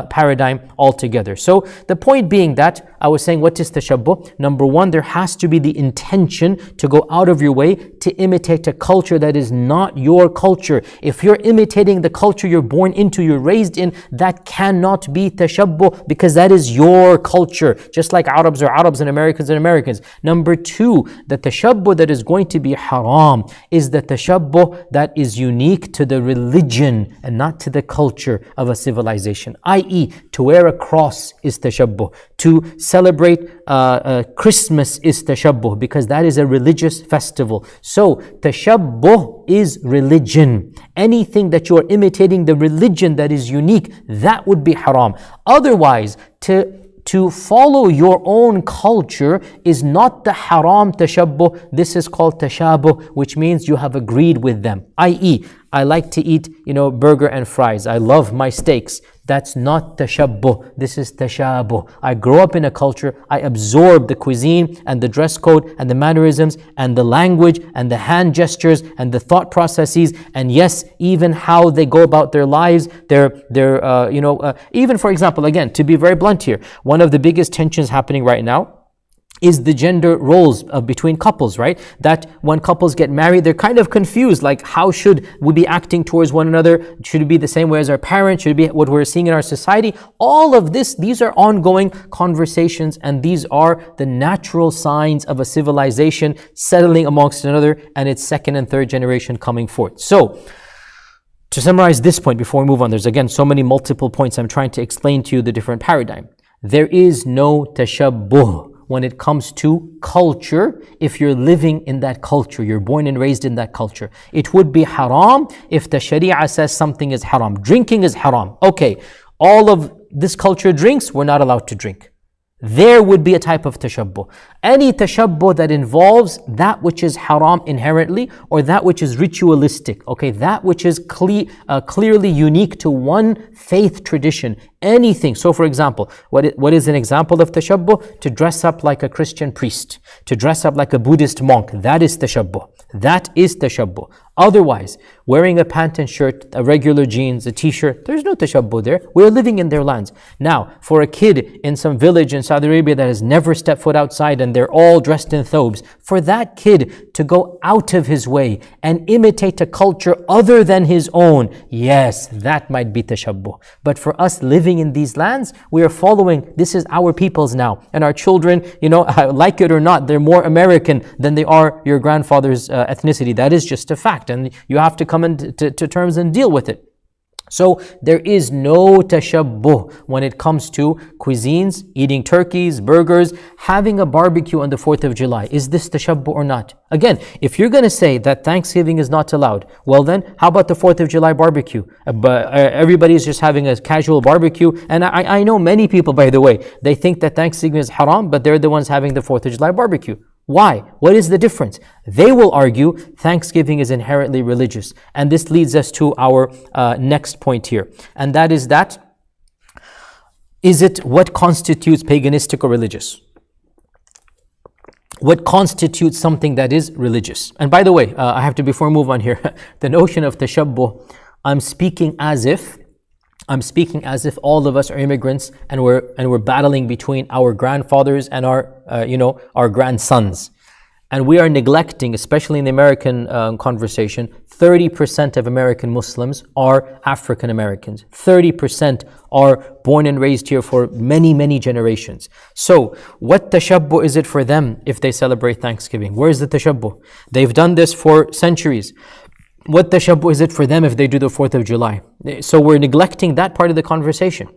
paradigm altogether. So the point being that, I was saying, what is tashabbuh? Number one, there has to be the intention to go out of your way to imitate a culture that is not your culture. If you're imitating the culture you're born into, you're raised in, that cannot be tashabbuh, because that is your culture. Just like Arabs are Arabs and Americans are Americans. Number two, the tashabbuh that is going to be haram is the tashabbuh that is unique to the religion and not to the culture of a civilization. I.e., to wear a cross is tashabbuh. To celebrate Christmas is tashabbuh, because that is a religious festival. So tashabbuh is religion. Anything that you are imitating the religion that is unique, that would be haram. Otherwise, to follow your own culture is not the haram tashabbuh. This is called tashabuh, which means you have agreed with them. I.e., I like to eat, burger and fries. I love my steaks. That's not tashabbuh. This is tashabuh. I grow up in a culture. I absorb the cuisine and the dress code and the mannerisms and the language and the hand gestures and the thought processes, and yes, even how they go about their lives. Even for example, again, to be very blunt here, one of the biggest tensions happening right now is the gender roles between couples, right? That when couples get married, they're kind of confused, like how should we be acting towards one another? Should it be the same way as our parents? Should it be what we're seeing in our society? All of this, these are ongoing conversations, and these are the natural signs of a civilization settling amongst another and its second and third generation coming forth. So, to summarize this point before we move on, there's again so many multiple points. I'm trying to explain to you the different paradigm. There is no tashabbuh when it comes to culture. If you're living in that culture, you're born and raised in that culture. It would be haram if the Sharia says something is haram. Drinking is haram. Okay, all of this culture drinks, we're not allowed to drink. There would be a type of tashabbuh. Any tashabbuh that involves that which is haram inherently, or that which is ritualistic, okay, that which is clearly unique to one faith tradition, anything. So for example, what is an example of tashabbuh? To dress up like a Christian priest, to dress up like a Buddhist monk, that is tashabbuh. That is tashabbuh. Otherwise, wearing a pant and shirt, a regular jeans, a t-shirt, there's no tashabbuh there. We're living in their lands. Now, for a kid in some village in Saudi Arabia that has never stepped foot outside and they're all dressed in thobes, for that kid to go out of his way and imitate a culture other than his own, yes, that might be tashabbuh. But for us living in these lands, we are following, this is our peoples now. And our children, like it or not, they're more American than they are your grandfather's ethnicity. That is just a fact. And you have to come to terms and deal with it. So there is no tashabbuh when it comes to cuisines, eating turkeys, burgers, having a barbecue on the 4th of July. Is this tashabbuh or not? Again, if you're going to say that Thanksgiving is not allowed, well then, how about the 4th of July barbecue? But everybody's just having a casual barbecue. And I know many people, by the way, they think that Thanksgiving is haram, but they're the ones having the 4th of July barbecue. Why? What is the difference? They will argue Thanksgiving is inherently religious. And this leads us to our next point here. And that is what constitutes paganistic or religious? What constitutes something that is religious? And by the way, I have to, before I move on here, the notion of tashabbuh, I'm speaking as if all of us are immigrants and we're battling between our grandfathers and our grandsons. And we are neglecting, especially in the American conversation, 30% of American Muslims are African Americans. 30% are born and raised here for many, many generations. So, what tashabbuh is it for them if they celebrate Thanksgiving? Where is the tashabbuh? They've done this for centuries. What tashabbuh is it for them if they do the 4th of July? So we're neglecting that part of the conversation.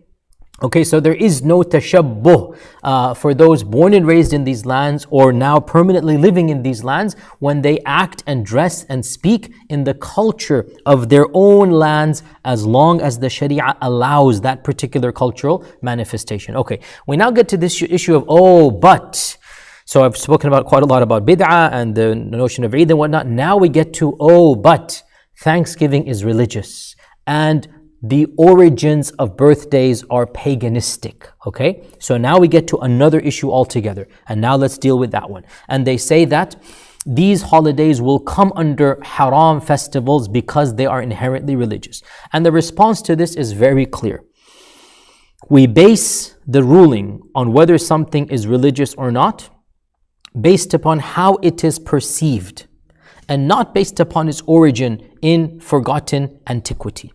Okay, so there is no tashabbuh for those born and raised in these lands or now permanently living in these lands when they act and dress and speak in the culture of their own lands, as long as the Sharia allows that particular cultural manifestation. Okay, we now get to this issue of, but. So I've spoken about quite a lot about bid'ah and the notion of Eid and whatnot. Now we get to, but Thanksgiving is religious and the origins of birthdays are paganistic. Okay, so now we get to another issue altogether, and now let's deal with that one. And they say that these holidays will come under haram festivals because they are inherently religious. And the response to this is very clear. We base the ruling on whether something is religious or not based upon how it is perceived, and not based upon its origin in forgotten antiquity.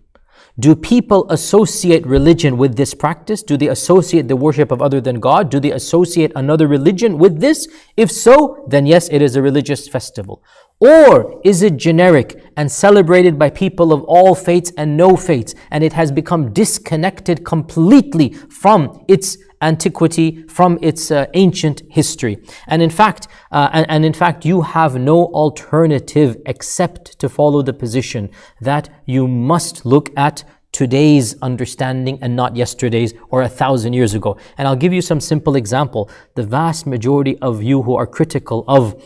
Do people associate religion with this practice? Do they associate the worship of other than God? Do they associate another religion with this? If so, then yes, it is a religious festival. Or is it generic and celebrated by people of all faiths and no faiths, and it has become disconnected completely from its antiquity, from its ancient history? And in fact, you have no alternative except to follow the position that you must look at today's understanding and not yesterday's or 1,000 years ago. And I'll give you some simple example. The vast majority of you who are critical of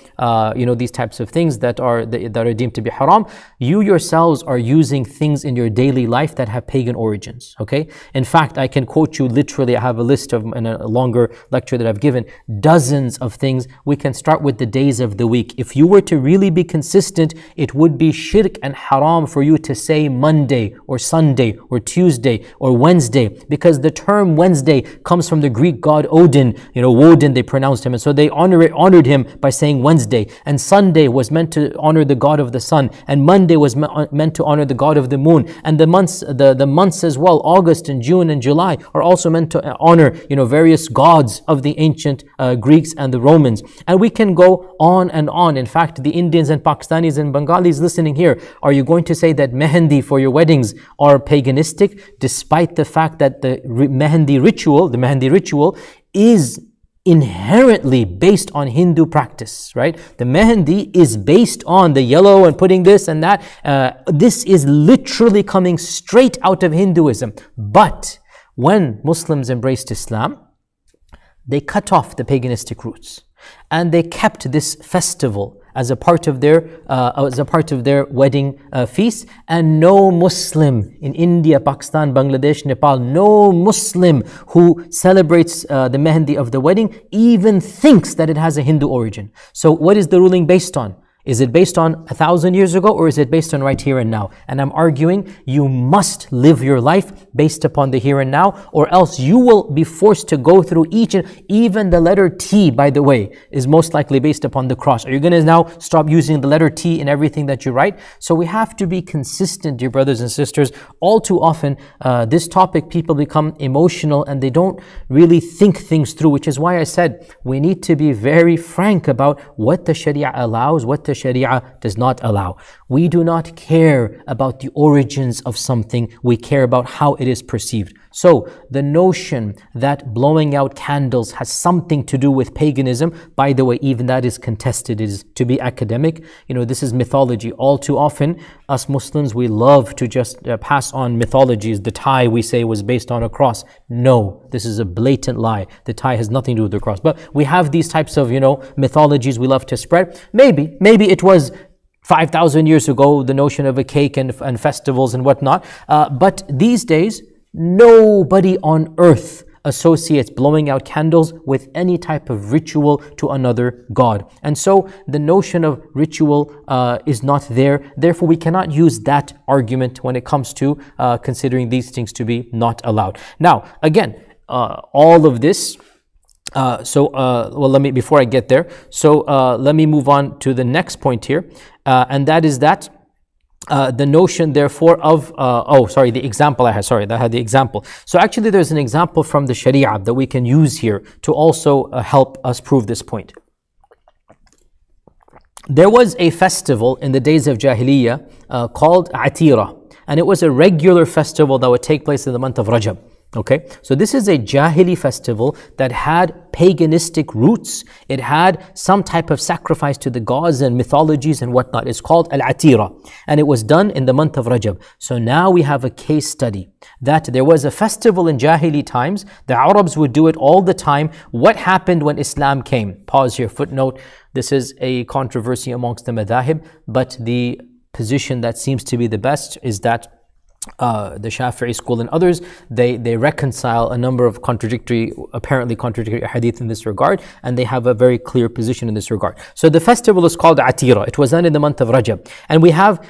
these types of things that are deemed to be haram, you yourselves are using things in your daily life that have pagan origins. Okay, in fact, I can quote you literally. I have a list of, in a longer lecture that I've given, dozens of things. We can start with the days of the week. If you were to really be consistent, it would be shirk and haram for you to say Monday or Sunday or Tuesday or Wednesday, because the term Wednesday comes from the Greek god Odin. Woden, they pronounced him, and so they honored him by saying Wednesday. And Sunday was meant to honor the god of the sun, and Monday was meant to honor the god of the moon. And the months as well, August and June and July, are also meant to honor various gods of the ancient Greeks and the Romans. And we can go on and on. In fact, the Indians and Pakistanis and Bengalis listening here, are you going to say that mehendi for your weddings are paganistic, despite the fact that the mehendi ritual is inherently based on Hindu practice, right? The mehendi is based on the yellow and putting this and that. This is literally coming straight out of Hinduism. But when Muslims embraced Islam, they cut off the paganistic roots and they kept this festival as a part of their wedding feast. And no Muslim in India, Pakistan, Bangladesh, Nepal, no Muslim who celebrates the mehendi of the wedding even thinks that it has a Hindu origin. So what is the ruling based on? Is it based on 1,000 years ago, or is it based on right here and now? And I'm arguing you must live your life based upon the here and now, or else you will be forced to go through each and even the letter T, by the way, is most likely based upon the cross. Are you going to now stop using the letter T in everything that you write? So we have to be consistent, dear brothers and sisters. All too often, this topic, people become emotional and they don't really think things through, which is why I said we need to be very frank about what the Sharia allows, what the Sharia does not allow. We do not care about the origins of something, we care about how it is perceived. So the notion that blowing out candles has something to do with paganism, by the way, even that is contested, is to be academic. This is mythology. All too often, us Muslims, we love to just pass on mythologies. The tie, we say, was based on a cross. No, this is a blatant lie. The tie has nothing to do with the cross. But we have these types of, mythologies we love to spread. Maybe it was 5,000 years ago, the notion of a cake and festivals and whatnot. But these days, nobody on earth associates blowing out candles with any type of ritual to another god. And so the notion of ritual is not there. Therefore, we cannot use that argument when it comes to considering these things to be not allowed. Now, again, all of this, before I get there, let me move on to the next point here, and that is that the notion, therefore, of the example I had the example. So actually, there's an example from the Sharia that we can use here to also help us prove this point. there was a festival in the days of Jahiliyyah called Atira, and it was a regular festival that would take place in the month of Rajab. Okay, so this is a Jahili festival that had paganistic roots. It had some type of sacrifice to the gods and mythologies and whatnot. It's called Al-Atira, and it was done in the month of Rajab. So now we have a case study that there was a festival in Jahili times. The Arabs would do it all the time. What happened when Islam came? Pause here, footnote. This is a controversy amongst the madhahib, but the position that seems to be the best is that the Shafi'i school and others, they reconcile a number of apparently contradictory hadith in this regard, and they have a very clear position in this regard. So the festival is called Atira. It was done in the month of Rajab, and we have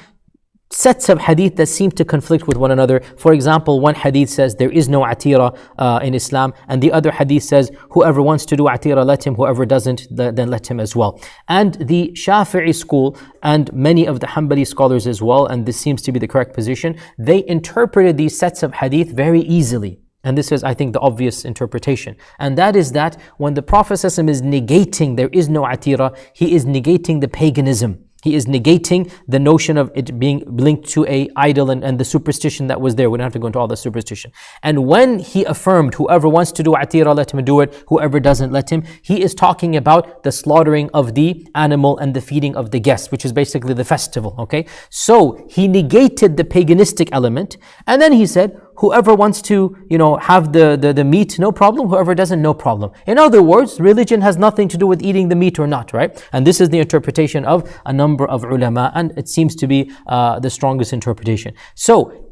sets of hadith that seem to conflict with one another. For example, one hadith says there is no atira in Islam, and the other hadith says whoever wants to do atira, let him, whoever doesn't, then let him as well. And the Shafi'i school and many of the Hanbali scholars as well, and this seems to be the correct position, they interpreted these sets of hadith very easily. And this is, I think, the obvious interpretation. And that is that when the Prophet ﷺ is negating there is no atira, he is negating the paganism. He is negating the notion of it being linked to a idol and the superstition that was there. We don't have to go into all the superstition. And when he affirmed, whoever wants to do atira, let him do it. Whoever doesn't, let him. He is talking about the slaughtering of the animal and the feeding of the guests, which is basically the festival. Okay, so he negated the paganistic element, and then he said, whoever wants to, have the meat, no problem. Whoever doesn't, no problem. In other words, religion has nothing to do with eating the meat or not, right? And this is the interpretation of a number of ulama, and it seems to be the strongest interpretation. So,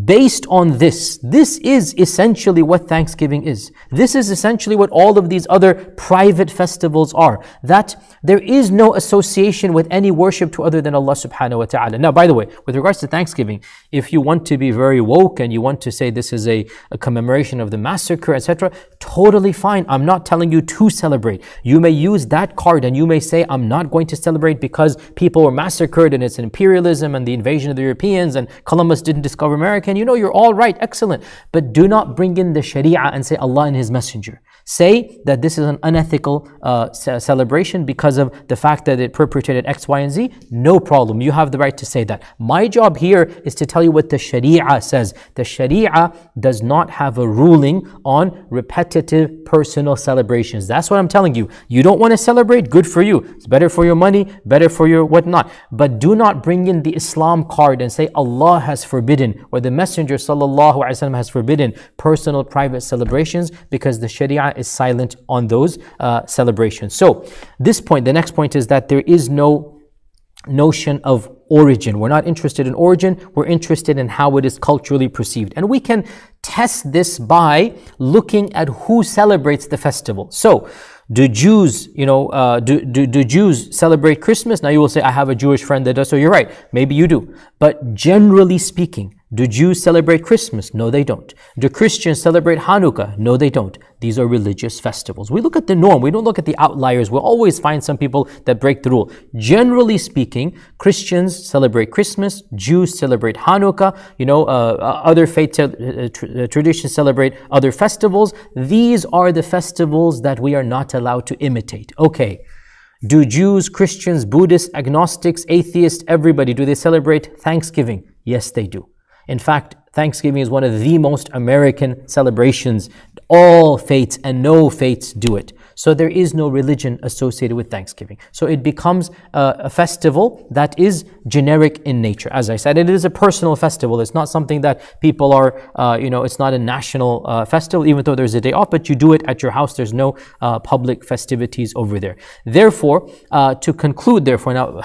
based on this is essentially what Thanksgiving is. This is essentially what all of these other private festivals are. That there is no association with any worship to other than Allah subhanahu wa ta'ala. Now, by the way, with regards to Thanksgiving, if you want to be very woke and you want to say this is a commemoration of the massacre, etc., totally fine. I'm not telling you to celebrate. You may use that card and you may say, I'm not going to celebrate because people were massacred and it's imperialism and the invasion of the Europeans and Columbus didn't discover America. And you're all right, excellent. But do not bring in the Sharia and say Allah and His Messenger. Say that this is an unethical celebration because of the fact that it perpetrated X, Y, and Z. No problem. You have the right to say that. My job here is to tell you what the Sharia says. The Sharia does not have a ruling on repetitive personal celebrations. That's what I'm telling you. You don't want to celebrate? Good for you. It's better for your money, better for your whatnot. But do not bring in the Islam card and say Allah has forbidden or the Messenger ﷺ has forbidden personal private celebrations, because the Sharia is silent on those celebrations. So the next point is that there is no notion of origin. We're not interested in origin, we're interested in how it is culturally perceived. And we can test this by looking at who celebrates the festival. So, do Jews, do Jews celebrate Christmas? Now you will say, I have a Jewish friend that does, so you're right, maybe you do. But generally speaking, do Jews celebrate Christmas? No, they don't. Do Christians celebrate Hanukkah? No, they don't. These are religious festivals. We look at the norm. We don't look at the outliers. We'll always find some people that break the rule. Generally speaking, Christians celebrate Christmas. Jews celebrate Hanukkah. Other faith traditions celebrate other festivals. These are the festivals that we are not allowed to imitate. Okay. Do Jews, Christians, Buddhists, agnostics, atheists, everybody, do they celebrate Thanksgiving? Yes, they do. In fact, Thanksgiving is one of the most American celebrations. All faiths and no faiths do it. So there is no religion associated with Thanksgiving. So it becomes a festival that is generic in nature. As I said, it is a personal festival. It's not something that people are, it's not a national festival, even though there's a day off, but you do it at your house. There's no public festivities over there. Therefore, to conclude, now,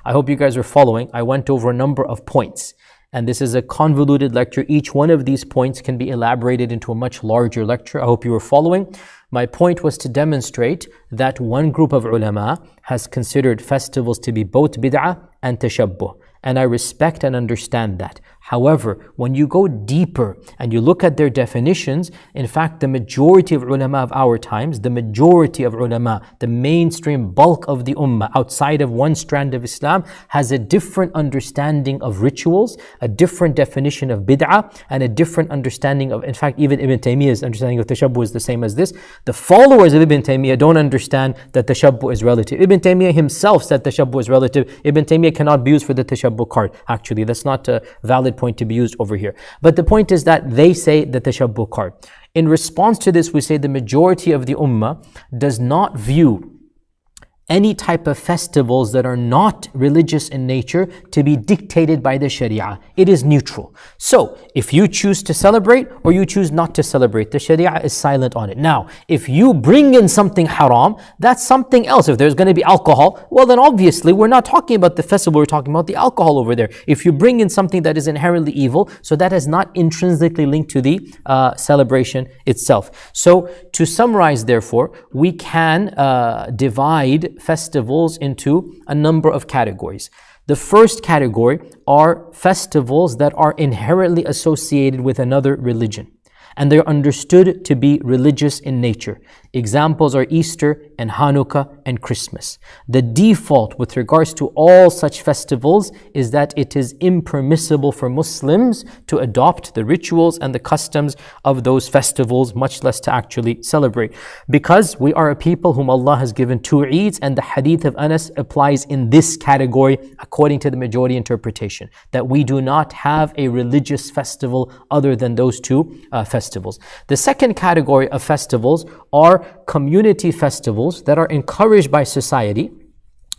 I hope you guys are following. I went over a number of points. And this is a convoluted lecture. Each one of these points can be elaborated into a much larger lecture. I hope you were following. My point was to demonstrate that one group of ulama has considered festivals to be both bid'ah and tashabbuh. And I respect and understand that. However, when you go deeper and you look at their definitions, in fact, the majority of ulama of our times, the majority of ulama, the mainstream bulk of the ummah outside of one strand of Islam has a different understanding of rituals, a different definition of bid'ah, and a different understanding of, in fact, even Ibn Taymiyyah's understanding of tashabbuh is the same as this. The followers of Ibn Taymiyyah don't understand that tashabbuh is relative. Ibn Taymiyyah himself said tashabbuh is relative. Ibn Taymiyyah cannot be used for the tashabbuh card. Actually, that's not a valid point to be used over here. But the point is that they say the tashabbuh card. In response to this, we say the majority of the ummah does not view any type of festivals that are not religious in nature to be dictated by the Sharia. It is neutral. So, if you choose to celebrate or you choose not to celebrate, the Sharia is silent on it. Now, if you bring in something haram, that's something else. If there's going to be alcohol, well then obviously we're not talking about the festival, we're talking about the alcohol over there. If you bring in something that is inherently evil, so that is not intrinsically linked to the celebration itself. So, to summarize therefore, we can divide festivals into a number of categories. The first category are festivals that are inherently associated with another religion, and they're understood to be religious in nature. Examples are Easter and Hanukkah and Christmas. The default with regards to all such festivals is that it is impermissible for Muslims to adopt the rituals and the customs of those festivals, much less to actually celebrate. Because we are a people whom Allah has given two Eids, and the Hadith of Anas applies in this category according to the majority interpretation, that we do not have a religious festival other than those two festivals. The second category of festivals are community festivals that are encouraged by society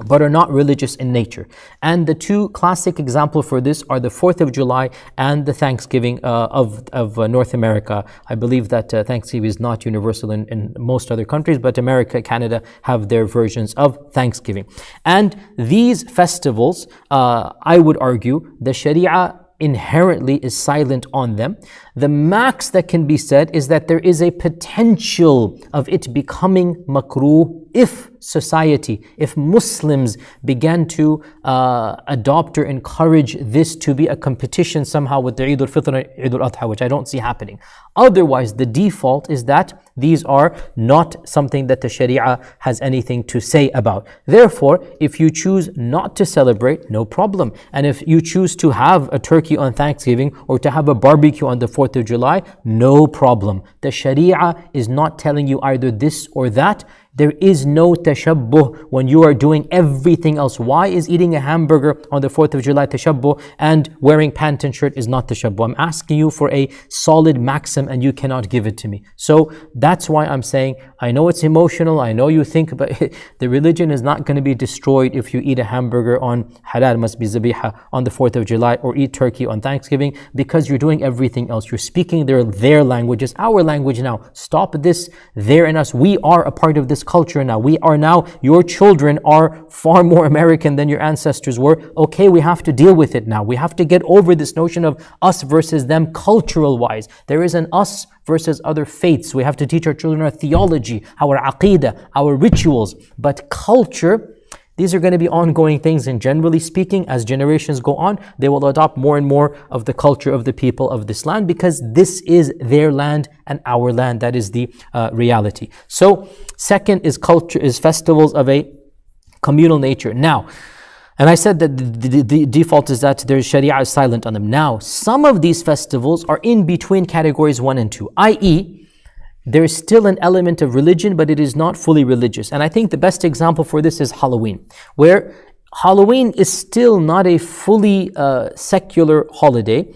but are not religious in nature. And the two classic examples for this are the 4th of July and the Thanksgiving of North America. I believe that Thanksgiving is not universal in most other countries, but America, Canada have their versions of Thanksgiving. And these festivals, I would argue, the Sharia inherently is silent on them. The max that can be said is that there is a potential of it becoming makruh if society, if Muslims began to adopt or encourage this to be a competition somehow with the Eid al-Fitr and Eid al-Adha, which I don't see happening. Otherwise, the default is that these are not something that the Sharia has anything to say about. Therefore, if you choose not to celebrate, no problem. And if you choose to have a turkey on Thanksgiving or to have a barbecue on the 4th of July, no problem. The Sharia is not telling you either this or that. There is no tashabbuh when you are doing everything else. Why is eating a hamburger on the 4th of July tashabbuh and wearing pant and shirt is not tashabbuh? I'm asking you for a solid maxim and you cannot give it to me. So that's why I'm saying, I know it's emotional, I know you think, but the religion is not going to be destroyed if you eat a hamburger on halal, must be zabiha, on the 4th of July, or eat turkey on Thanksgiving, because you're doing everything else. You're speaking their languages, our language now. Stop this there and us. We are a part of this culture now. We are now, your children are far more American than your ancestors were. Okay, we have to deal with it now. We have to get over this notion of us versus them cultural wise. There is an us versus other faiths. We have to teach our children our theology, our aqidah, our rituals. But culture, these are going to be ongoing things, and generally speaking, as generations go on, they will adopt more and more of the culture of the people of this land, because this is their land and our land. That is the reality. So, second is culture, is festivals of a communal nature. Now, and I said that the default is that their Sharia is silent on them. Now, some of these festivals are in between categories 1 and 2, i.e., there is still an element of religion, but it is not fully religious. And I think the best example for this is Halloween, where Halloween is still not a fully secular holiday,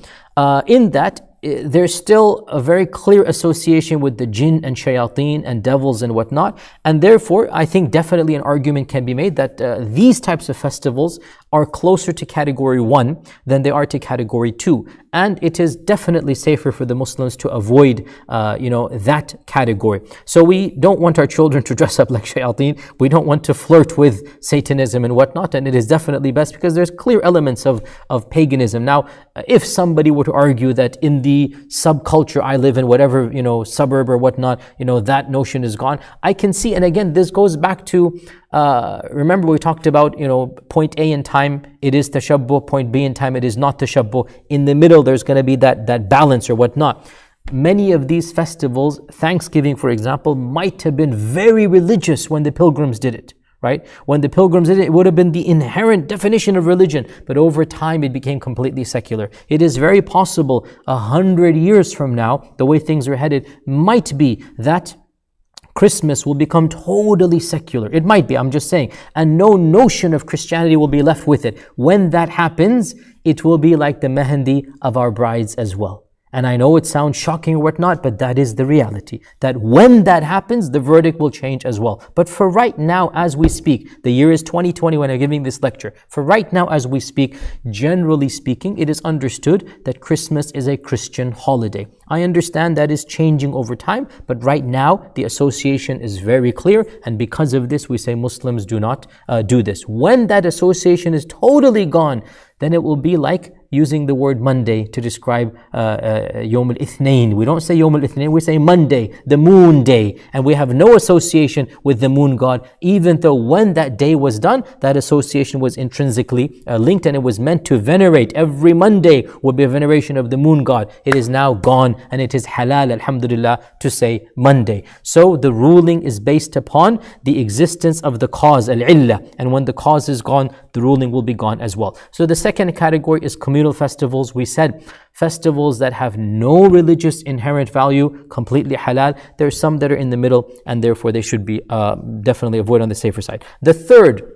in that there's still a very clear association with the jinn and shayateen and devils and whatnot. And therefore, I think definitely an argument can be made that these types of festivals are closer to category 1 than they are to category 2. And it is definitely safer for the Muslims to avoid, that category. So we don't want our children to dress up like shayateen. We don't want to flirt with Satanism and whatnot. And it is definitely best because there's clear elements of paganism. Now, if somebody were to argue that in the the subculture I live in, whatever, suburb or whatnot, that notion is gone. I can see, and again, this goes back to, remember we talked about, point A in time, it is tashabbuh, point B in time, it is not tashabbuh. In the middle, there's going to be that balance or whatnot. Many of these festivals, Thanksgiving, for example, might have been very religious when the pilgrims did it. Right? When the pilgrims did it, it would have been the inherent definition of religion, but over time it became completely secular. It is very possible 100 years from now, the way things are headed, might be that Christmas will become totally secular. It might be, I'm just saying. And no notion of Christianity will be left with it. When that happens, it will be like the mehendi of our brides as well. And I know it sounds shocking or whatnot, but that is the reality. That when that happens, the verdict will change as well. But for right now, as we speak, the year is 2020 when I'm giving this lecture. For right now, as we speak, generally speaking, it is understood that Christmas is a Christian holiday. I understand that is changing over time, but right now, the association is very clear. And because of this, we say Muslims do not do this. When that association is totally gone, then it will be like using the word Monday to describe Yawm al-Ithnain. We don't say Yawm al-Ithnain, we say Monday, the moon day. And we have no association with the moon god, even though when that day was done, that association was intrinsically linked, and it was meant to venerate. Every Monday would be a veneration of the moon god. It is now gone, and it is halal, alhamdulillah, to say Monday. So the ruling is based upon the existence of the cause, al-illah. And when the cause is gone, the ruling will be gone as well. So the second category is communal festivals. We said festivals that have no religious inherent value, completely halal. There are some that are in the middle, and therefore they should be definitely avoided on the safer side. The third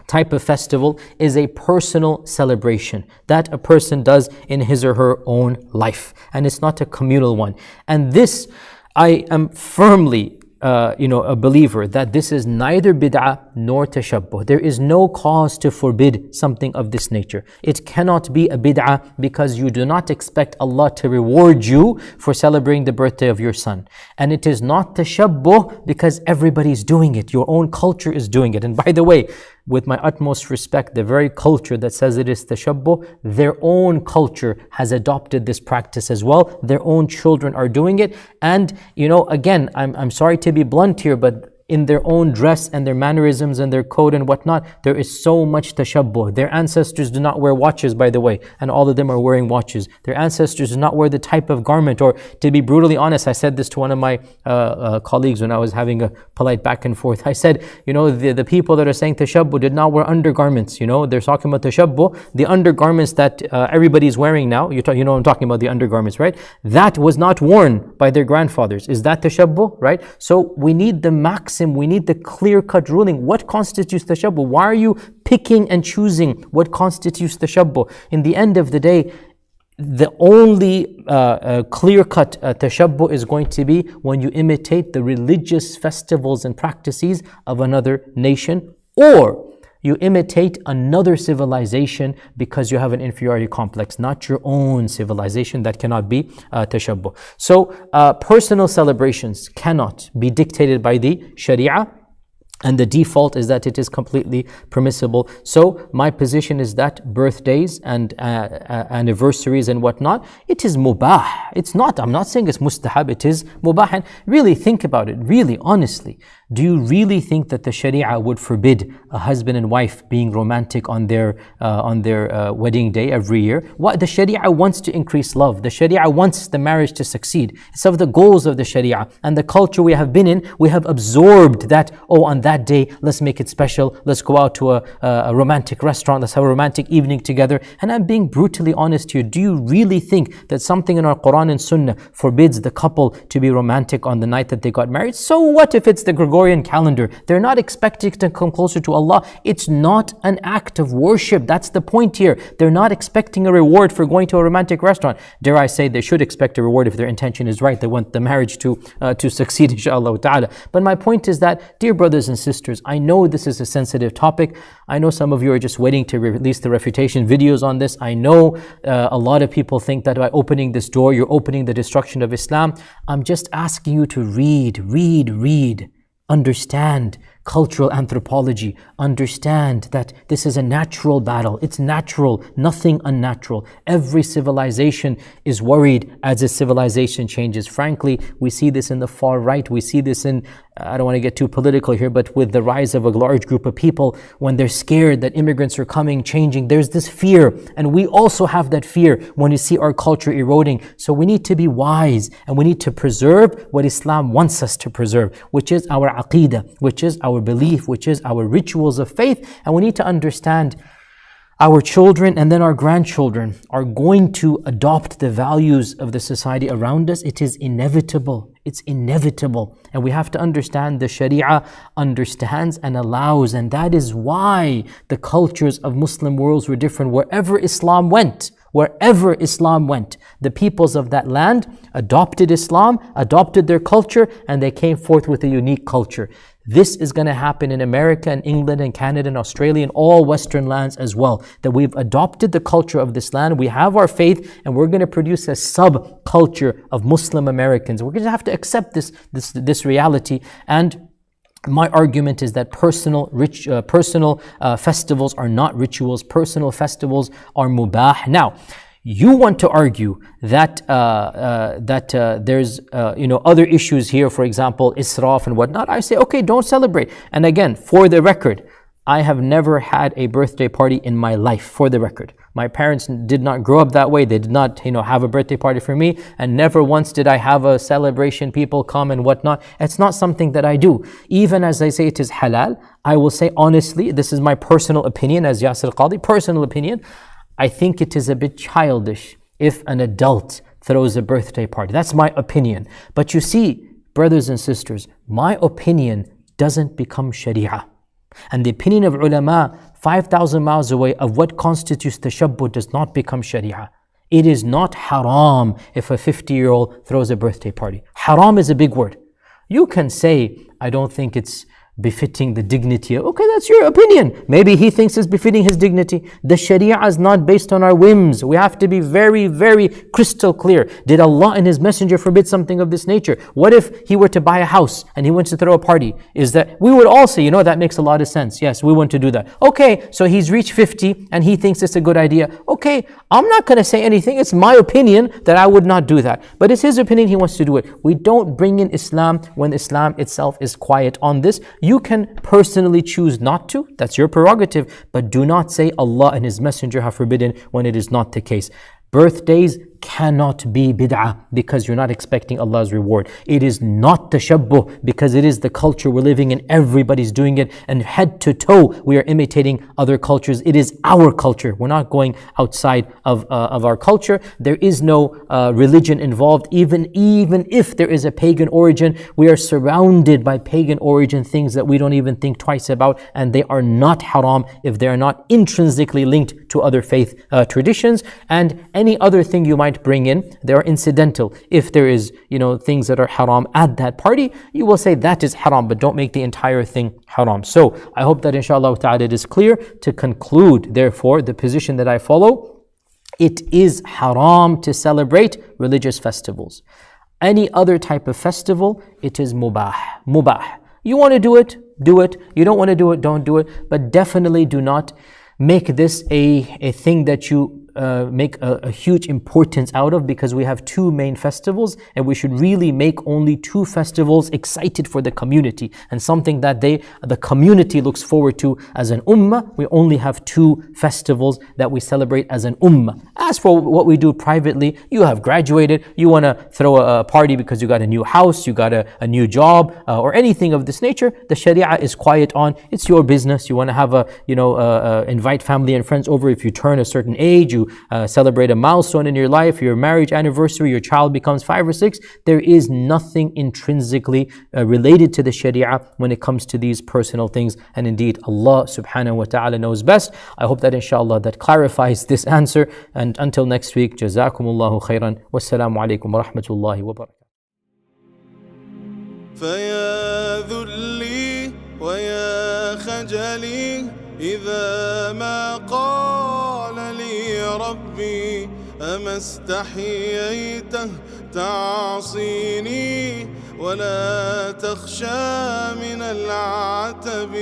type of festival is a personal celebration that a person does in his or her own life, and it's not a communal one. And this, I am firmly a believer that this is neither bid'ah nor tashabbuh. There is no cause to forbid something of this nature. It cannot be a bid'ah because you do not expect Allah to reward you for celebrating the birthday of your son. And it is not tashabbuh because everybody's doing it. Your own culture is doing it. And by the way, with my utmost respect, the very culture that says it is tashabbuh, their own culture has adopted this practice as well. Their own children are doing it. And, again, I'm sorry to be blunt here, but in their own dress and their mannerisms and their code and whatnot, there is so much tashabbuh. Their ancestors do not wear watches, by the way, and all of them are wearing watches. Their ancestors do not wear the type of garment, or to be brutally honest, I said this to one of my colleagues when I was having a polite back and forth. I said, the people that are saying tashabbuh did not wear undergarments. They're talking about tashabbuh, the undergarments that everybody's wearing now. I'm talking about the undergarments, right? That was not worn by their grandfathers. Is that tashabbuh, right? So we need the we need the clear-cut ruling. What constitutes tashabbuh? Why are you picking and choosing what constitutes tashabbuh? In the end of the day, the only clear-cut tashabbuh is going to be when you imitate the religious festivals and practices of another nation, or you imitate another civilization because you have an inferiority complex, not your own civilization. That cannot be tashabbuh. So personal celebrations cannot be dictated by the Sharia, and the default is that it is completely permissible. So my position is that birthdays and anniversaries and whatnot, it is mubah. I'm not saying it's mustahab, it is mubah. And really think about it, really honestly. Do you really think that the Sharia would forbid a husband and wife being romantic on their wedding day every year? What the Sharia wants to increase love. The Sharia wants the marriage to succeed. It's of the goals of the Sharia. And the culture we have been in, we have absorbed that, on that day, let's make it special. Let's go out to a romantic restaurant. Let's have a romantic evening together. And I'm being brutally honest here. Do you really think that something in our Quran and Sunnah forbids the couple to be romantic on the night that they got married? So what if it's the Gregorian calendar? They're not expecting to come closer to Allah. It's not an act of worship. That's the point here. They're not expecting a reward for going to a romantic restaurant. Dare I say, they should expect a reward if their intention is right. They want the marriage to succeed, inshaAllah ta'ala. But my point is that, dear brothers and sisters, I know this is a sensitive topic. I know some of you are just waiting to release the refutation videos on this. I know a lot of people think that by opening this door, you're opening the destruction of Islam. I'm just asking you to read, understand, cultural anthropology. Understand that this is a natural battle. It's natural, nothing unnatural. Every civilization is worried as a civilization changes. Frankly, we see this in the far right. We see this in, I don't want to get too political here, but with the rise of a large group of people, when they're scared that immigrants are coming, changing, there's this fear. And we also have that fear when you see our culture eroding. So we need to be wise and we need to preserve what Islam wants us to preserve, which is our aqeedah, which is our belief, which is our rituals of faith. And we need to understand our children and then our grandchildren are going to adopt the values of the society around us. It is inevitable. It's inevitable. And we have to understand the Sharia understands and allows. And that is why the cultures of Muslim worlds were different. Wherever Islam went, the peoples of that land adopted Islam, adopted their culture, and they came forth with a unique culture. This is going to happen in America and England and Canada and Australia and all Western lands as well. That we've adopted the culture of this land, we have our faith, and we're going to produce a subculture of Muslim Americans. We're going to have to accept this reality. And my argument is that personal festivals are not rituals. Personal festivals are mubah. Now, you want to argue that there's other issues here, for example, israf and whatnot. I say, okay, don't celebrate. And again, for the record, I have never had a birthday party in my life, for the record. My parents did not grow up that way. They did not, have a birthday party for me. And never once did I have a celebration, people come and whatnot. It's not something that I do. Even as I say it is halal, I will say honestly, this is my personal opinion as Yasir Qadhi, personal opinion. I think it is a bit childish if an adult throws a birthday party. That's my opinion. But you see, brothers and sisters, my opinion doesn't become sharia. And the opinion of ulama 5,000 miles away of what constitutes tashabbuh does not become sharia. It is not haram if a 50-year-old throws a birthday party. Haram is a big word. You can say, I don't think it's befitting the dignity. Okay, that's your opinion. Maybe he thinks it's befitting his dignity. The Sharia is not based on our whims. We have to be very, very crystal clear. Did Allah and His Messenger forbid something of this nature? What if he were to buy a house and he wants to throw a party? Is that, we would all say, that makes a lot of sense. Yes, we want to do that. Okay, so he's reached 50 and he thinks it's a good idea. Okay, I'm not going to say anything. It's my opinion that I would not do that. But it's his opinion, he wants to do it. We don't bring in Islam when Islam itself is quiet on this. You can personally choose not to, that's your prerogative, but do not say Allah and His Messenger have forbidden when it is not the case. Birthdays cannot be bid'ah because you're not expecting Allah's reward. It is not tashabbuh because it is the culture we're living in. Everybody's doing it, and head to toe we are imitating other cultures. It is our culture. We're not going outside of our culture. There is no religion involved. Even if there is a pagan origin, we are surrounded by pagan origin things that we don't even think twice about, and they are not haram if they are not intrinsically linked to other faith traditions. And any other thing you might bring in, they are incidental. If there is, things that are haram at that party, you will say that is haram, but don't make the entire thing haram. So I hope that inshallah ta'ala it is clear. To conclude, therefore, the position that I follow, it is haram to celebrate religious festivals. Any other type of festival, it is mubah. Mubah. You want to do it, do it. You don't want to do it, don't do it. But definitely do not make this a thing that you make a huge importance out of, because we have two main festivals and we should really make only two festivals excited for the community and something that the community looks forward to as an ummah. We only have two festivals that we celebrate as an ummah. As for what we do privately, you have graduated, you want to throw a party because you got a new house, you got a new job, or anything of this nature, the Sharia is quiet on. It's your business. You want to have invite family and friends over if you turn a certain age, you celebrate a milestone in your life, your marriage anniversary, your child becomes 5 or 6. There is nothing intrinsically related to the Sharia when it comes to these personal things. And indeed, Allah subhanahu wa ta'ala knows best. I hope that inshallah that clarifies this answer. And until next week, jazakumullahu khairan. Wassalamu alaikum wa rahmatullahi wa barakatuh. فيا ذلي ويا خجلي إذا ما قال لي ربي أما استحييته تعصيني ولا تخشى من العتب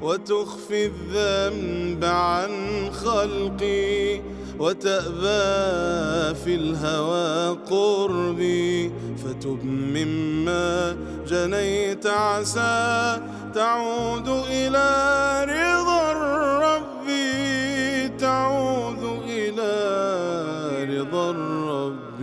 وتخفي الذنب عن خلقي وتأبى في الهوى قربي فتب مما جنيت عسى تعود إلى رضا الرب تعود إلى رضا الرب